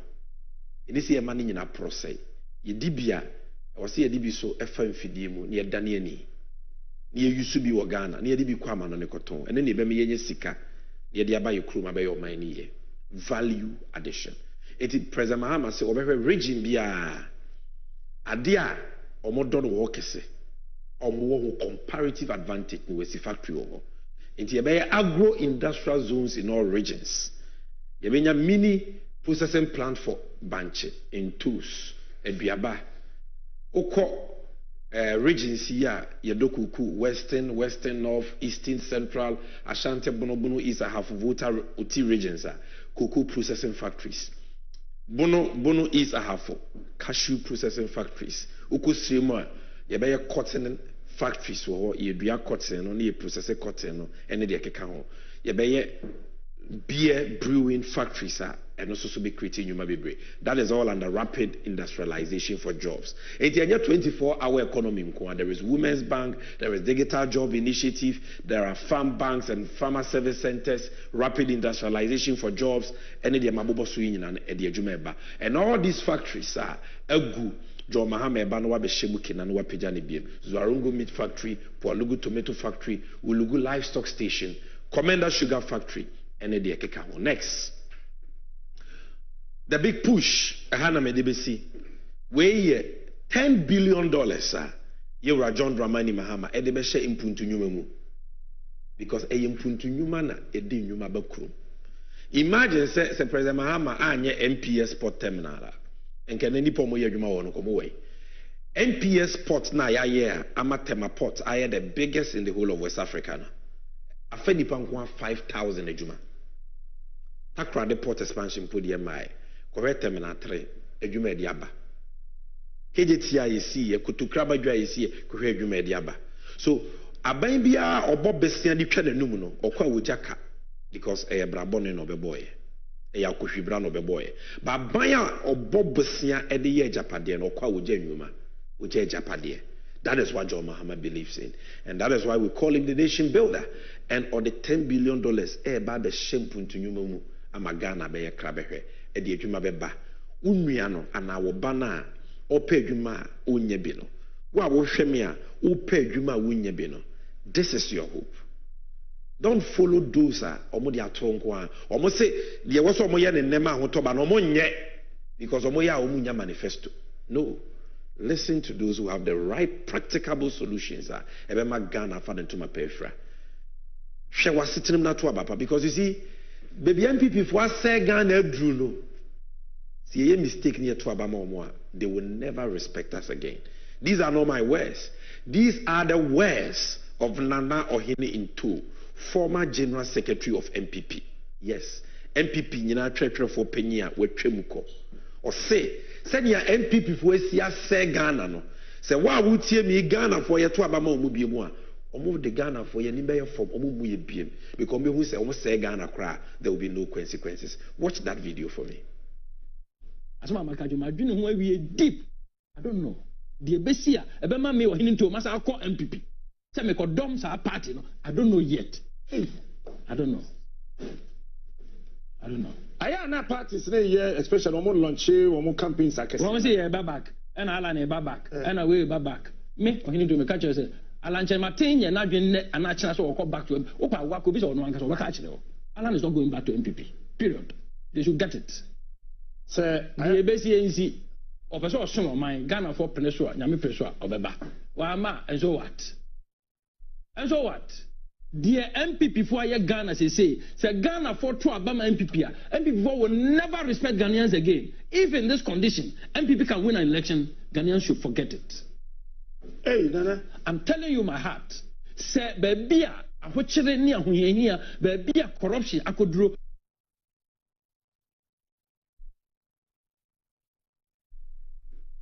eni se ye ma ne nyina process ye dibia e wo se ye dibi so efa mfidie mu ne ye dane ani ne ye yusu bi wo Ghana ne ye dibi kwa ma no ne koton ene ne be me ye sika ne ye de aba ye kroma be ye oman ne ye value addition. It President Mahama say obehwe region bia ade a omodo no wo kese omo comparative advantage in West factory over. Inti yebeye agro industrial zones in all regions. Yebenya mini processing plant for banche in tools eduaba. Oko regions here yedokuku western north eastern central Ashanti Bono East half Volta Uti regions cocoa processing factories. Bono East half cashew processing factories. Uku Simo yebeye cotton factories wo ye dua cotton no ye process cotton no ene de keka ho yebeye beer brewing factories and also so be creating nyuma bebre. That is all under rapid industrialization for jobs. In the 24-hour economy mko, there is Women's Bank, there is Digital Job Initiative, there are farm banks and farmer service centers, rapid industrialization for jobs, and all these factories are egu John Mahama eba no wabehye kina no wapeja ne biem. Zuarungu meat factory, Pualugu tomato factory, Ulugu livestock station, Commander sugar factory, and the keka ho. Next, the big push ehana medebesi we $10 billion ye John Dramani Mahama edebehye impuntu nyuma mu, because impuntu nyuma na edi nyuma bakuru. Imagine say President Mahama anye MPS port terminal and can any pomo yaduma won come away. NPS port na ya year Amatema port are the biggest in the whole of West Africa. Afeni pankwa 5,000 ejuma. Takra the port expansion podium mai. Correct terminal 3 ejuma diaba. KJTI yesi kutukraba dwa yesi kuhwe ejuma diaba. So aban bia obo besia di twa nanum no okwa wojaka because brabone no beboy. Ya kuhwibra no beboy. Ba ban a obo besia e de ye japade no okwa woja nwuma. Woja japade. That is what John Mahama believes in. And that is why we call him the nation builder. And on the $10 billion, ba be shempu ntunyuma mu amagana be ye krabehwe e de adwuma beba. Unua no ana wo bana opa adwuma onye bi no. Wa wo hweme a opa adwuma onye bi no. This is your hope. Don't follow those omo de atonko a. Omo say de wo so omo ye ne nema ahotoba no omo nye because omo ya omo nya manifesto. No. Listen to those who have the right practicable solutions. Ebema Ghana for them to my periphery. Because you see, baby MPP for say Ghana Drew no. See a mistake near to Abama, they will never respect us again. These are not my words. These are the words of Nana Ohene Into, former General Secretary of MPP. Yes, MPP nyina tretre for penya we twemuko. Or say ya MPP for sia say Ghana no. Say wa wutie mi Ghana for ye to Abama omu biemu a. Omu de Ghana for ye ni be from omu mu ye biem. Because me who say omu say Ghana kra, there will be no consequences. Watch that video for me. As my makajo madwene ho awie deep. I don't know. The besia ebema me Ohene Into masa akọ MPP. Say me kodom sa party no. I don't know yet. I don't know. I am not parties here, especially on launch, on campaigns. I say you're back, and Alan is back, and away back. Me, Ohene Into me catch you say, Alan Martin, you're not doing and I chance to come back to him. Opa, what could be so one because catch you. Alan is not going back to MPP. Period. They should get it. Sir, I BCNC of a sort of my Ghana for Peninsula, Yami Peninsula of a back. Wama, and so what? And so what? Dear MPP for Ghana say Ghana for two Abama MPP. MPP will never respect Ghanaians again. If in this condition MPP can win an election, Ghanaians should forget it. Hey, Nana, I'm telling you my heart. Say baby, I watch it near here. Baby, corruption. I could draw.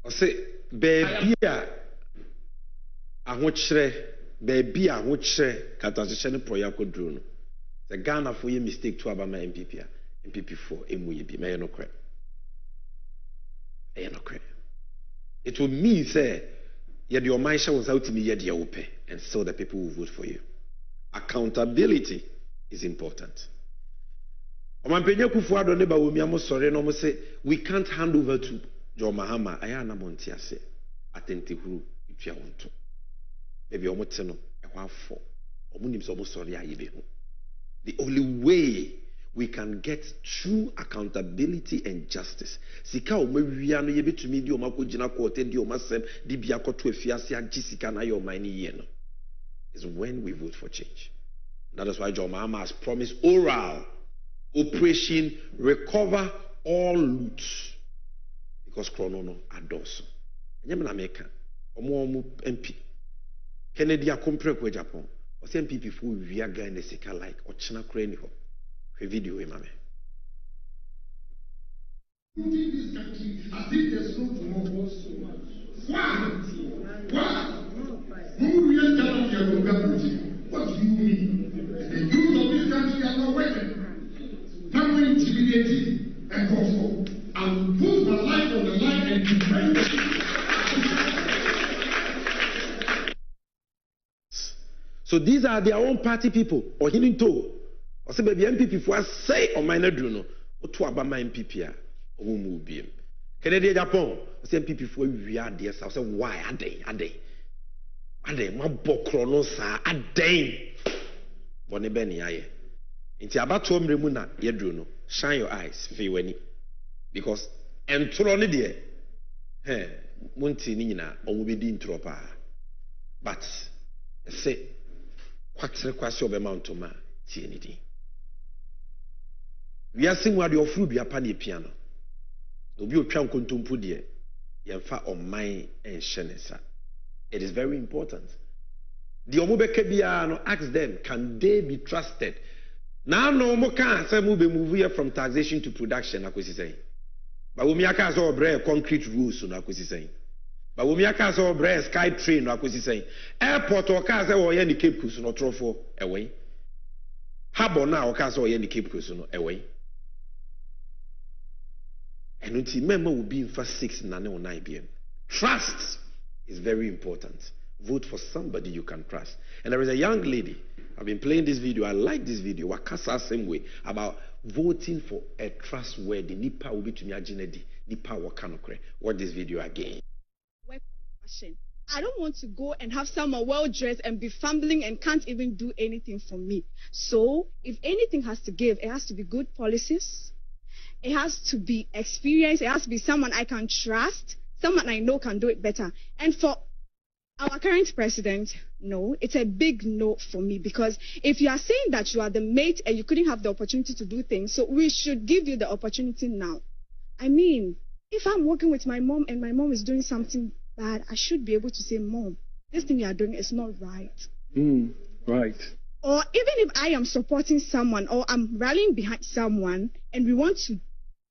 I say baby, I watch it. Baby, I would share Catasician Proyaco drone. The Ghana for your mistake to Abama MPP, MPP4, MWB, may no credit. It will mean, say, yet your mind was out to me, yet you pay, and so the people will vote for you. Accountability is important. We can't hand over to John Mahama. I am not say, attentive who if you want to. Maybe almost no, the only way we can get true accountability and justice. Sika omewiano ye betumi di omako jina kote di omasem di bia koto efiase agisika na your mind no is when we vote for change. That is why John Mahama has promised oral operation recover all loot because chrono no adoso. Nyamna meka omo MP Kennedy a compare with Japan. Or some people who we are going to see like or China crane ho. Video mame. This country as if there's no tomorrow. Why? Who we are telling you government? What do you mean? The youth of this country are not working. Now we intimidating and also and put the life on the line and defend. So these are their own party people. Or he didn't know. Or say baby MPP for say or minor Bruno. Or to Abama MPP or who move him. Canada Japan. Or say MPP for we are there. So I say why are they? My bokronos are they? Bonnie Benny aye. Inti abato mremuna yedruno. Shine your eyes, Fiweni. Because entroni there. Hey, Munti Nina or will be din tropa. But say kwakere kwase obemount ma tie ni din wiase mu ade ofuru bia pa na piano obi otwa nkontompo de yemfa oman enhyenesa. It is very important. The omubeka bia no ask them, can they be trusted? Now no mo kan say mu be move here from taxation to production akosi say ba wo mi aka say obre concrete rules no akosi say but when we are so breast sky train no akosi say airport o ka say wo ye ni Cape Coast no trofo ewe harbor na o ka say wo ye ni Cape Coast no ewe and until member will be in first 6 na 9 BM. Trust is very important. Vote for somebody you can trust. And there is a young lady, I've been playing this video, I like this video, wakasa same way about voting for a trustworthy nipa will be to me aginedi nipa wakanokre. Watch this video again. I don't want to go and have someone well dressed and be fumbling and can't even do anything for me. So if anything has to give, it has to be good policies. It has to be experience. It has to be someone I can trust, someone I know can do it better. And for Our current president, no. It's a big no for me, because if you are saying that you are the mate and you couldn't have the opportunity to do things, so we should give you the opportunity now. I mean, if I'm working with my mom and my mom is doing something bad, I should be able to say, Mom, this thing you are doing is not right. Right. Or even if I am supporting someone or I'm rallying behind someone and we want to,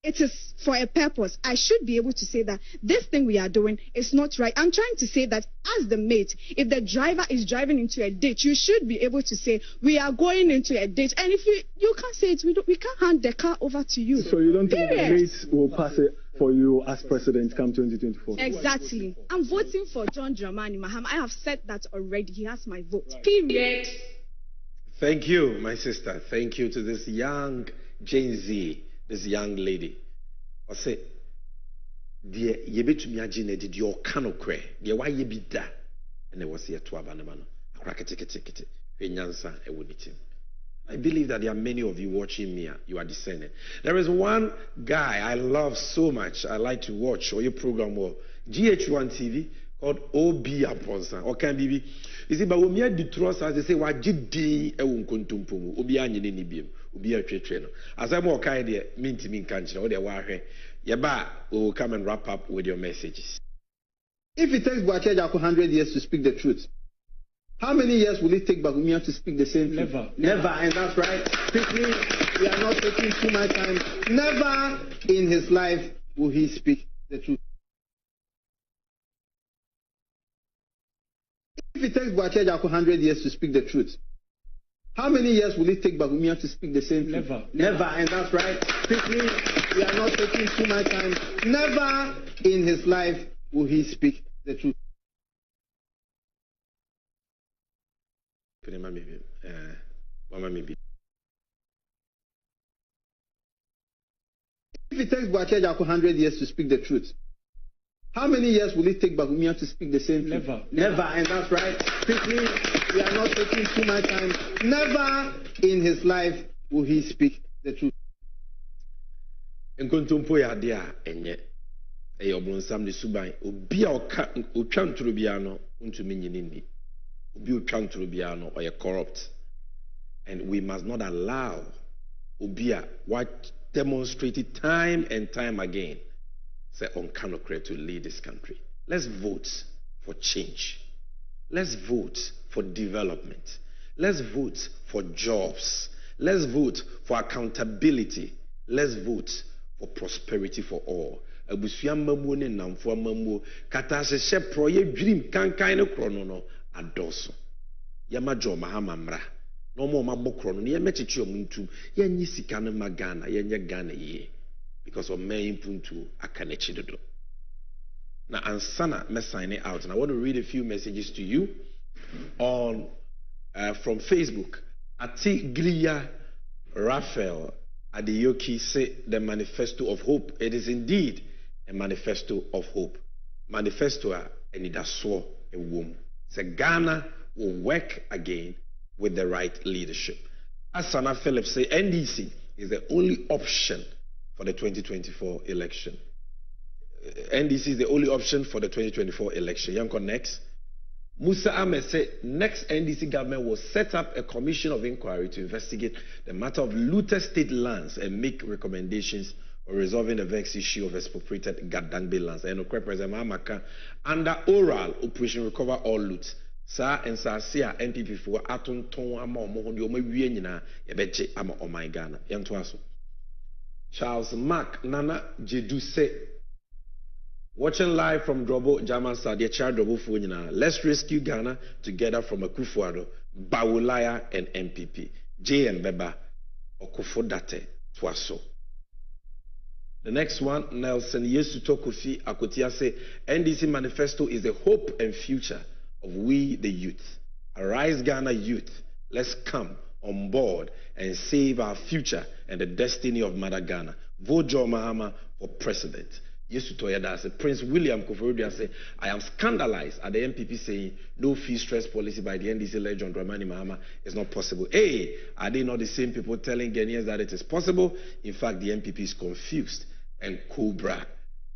it is for a purpose, I should be able to say that this thing we are doing is not right. I'm trying to say that as the mate, if the driver is driving into a ditch, you should be able to say, we are going into a ditch. And if you can't say it, we can't hand the car over to you. So you don't think the mate will pass it for you as president come 2024? Exactly. I'm voting for John Dramani Mahama. I have said that already. He has my vote. Period. Thank you, my sister. Thank you to this young Gen Z, this young lady. I say, dear, you bet me a gene did your cano cray, dear, why you be that? And there was here to Abanamano, a crack a ticket, Yansa, a woodity. I believe that there are many of you watching me. You are discerning. There is one guy I love so much. I like to watch or your program or GH1 TV called OB Aponsa or can be. You see, but when we are the trust, as they say, what did they uncontumpo? Obi anyi ni biem. Obi a treno. As I'm okay there, minti min kanchi or the wahre. Yaba will come and wrap up with your messages. If it takes Boacheja 100 years to speak the truth, how many years will it take Bagumia to speak the same truth? Never, and that's right. Quickly, we are not taking too much time. Never in his life will he speak the truth. If it takes Boacheja 100 years to speak the truth, how many years will it take Bagumia to speak the same truth? Never, and that's right. Quickly, we are not taking too much time. Never in his life will he speak the truth. If it takes Boacheja 100 years to speak the truth, how many years will it take Bagumia to speak the same truth? Never, and that's right. Quickly, we are not taking too much time. Never in his life will he speak the truth. Nkontompo ya dia enye e obronsam de suban obi a otwa ntoro bia no ntumi nyini ni obi otwa ntoro bia no or corrupt, and we must not allow obi a what demonstrated time and time again say on Kanokre to lead this country. Let's vote for change. Let's vote for development. Let's vote for jobs. Let's vote for accountability. Let's vote for prosperity for all. Abusuya mamu ne namfo mamu kata hye proye dream kankan ne krono no adoso. Yama jo mahama mra. No mo mabokro no ye mechichi omuntu ye nyi sika no magana ye nye Ghana ye because of me impuntu akanechi dodo. Now ansana me sign it out, and I want to read a few messages to you on from Facebook. Ati Glia Raphael Adeyoki say the manifesto of hope. It is indeed a manifesto of hope. Manifesto and it so a womb. Say Ghana will work again with the right leadership. As Sana Phillips say, NDC is the only option for the 2024 election. NDC is the only option for the 2024 election. Yanko next. Musa Ahmed said next NDC government will set up a commission of inquiry to investigate the matter of looted state lands and make recommendations on resolving the vexed issue of expropriated Gadangbe lands. And President Mahamaka under oral operation recover all loot. Sa and Sasia NPP for Aton Ton Ama Omohondi Omawiena Ebeche Ama Omai Ghana. Yantuaso. Charles Mark Nana Jedu say watching live from Drobo, German Sadia Char Drobo Funyina. Let's rescue Ghana together from Akufo-Addo, Bawulaya, and MPP. J. Mbeba, Okufo-Date, Twaso. The next one, Nelson Yesuto Kofi Akotia say, NDC manifesto is the hope and future of we the youth. Arise Ghana youth, let's come on board and save our future and the destiny of Mother Ghana. Vote John Mahama for president. Yesu Toyada said, Prince William Koforidua said, I am scandalized at the MPP saying no fee stress policy by the NDC led John Dramani Mahama is not possible. Hey, are they not the same people telling Ghanaians that it is possible? In fact, the MPP is confused. And Cobra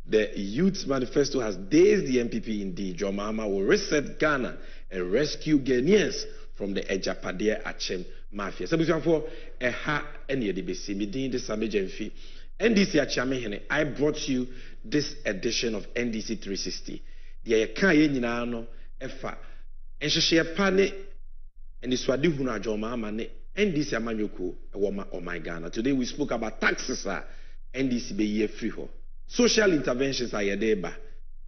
The Youth Manifesto has dazed the NPP indeed. John Mahama will reset Ghana and rescue Ghanaians from the Ejapadea Achem mafia. So, for a ha any the BC, Medin the Samejemfi, NDC Achamehene, I brought you this edition of NDC360. The Akaye Ninano, Efa, and Shashia Pane, and the Swadihuna John Mahama, NDC Amanyoko, a woman of my Ghana. Today we spoke about taxes, NDC be ye free ho. Social interventions are yadeba.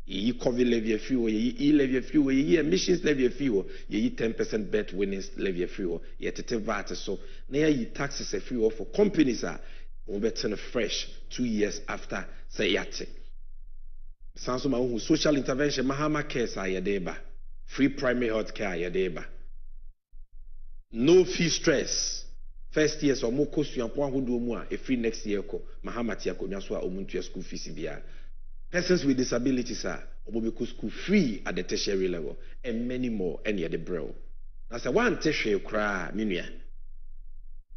Ye COVID levy free, ye levy free, ye emissions levy free, ye 10% bet winnings levy free, ye tete VAT. So now ye taxes a free for companies are better fresh 2 years after say yate. Sounds like social intervention, Mahama cares are yadeba. Free primary health care yadeba. No fee stress. First year so mo cost you ampo ahodo mu a free next year ko Mahama tia ko nyaso a omuntu school fees bia. Persons with disabilities are obobeko school free at the tertiary level and many more any the bro. Na say one tertiary kra menua.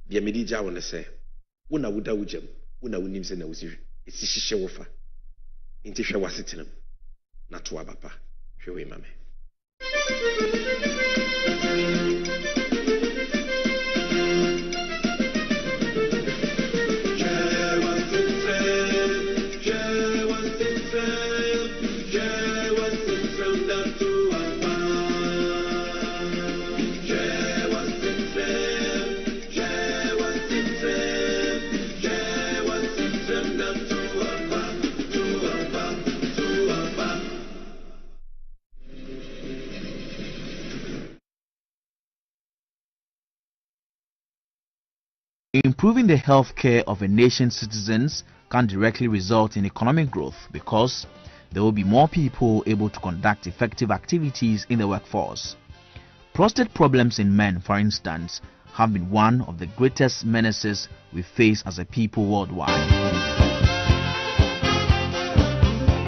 Bia medija wona say wona wuda wujam wona wunim se na wusi esihihye wofa. Nti hwe wasetenam na to abapa. Hwe we mame. Improving the health care of a nation's citizens can directly result in economic growth because there will be more people able to conduct effective activities in the workforce. Prostate problems in men, for instance, have been one of the greatest menaces we face as a people worldwide.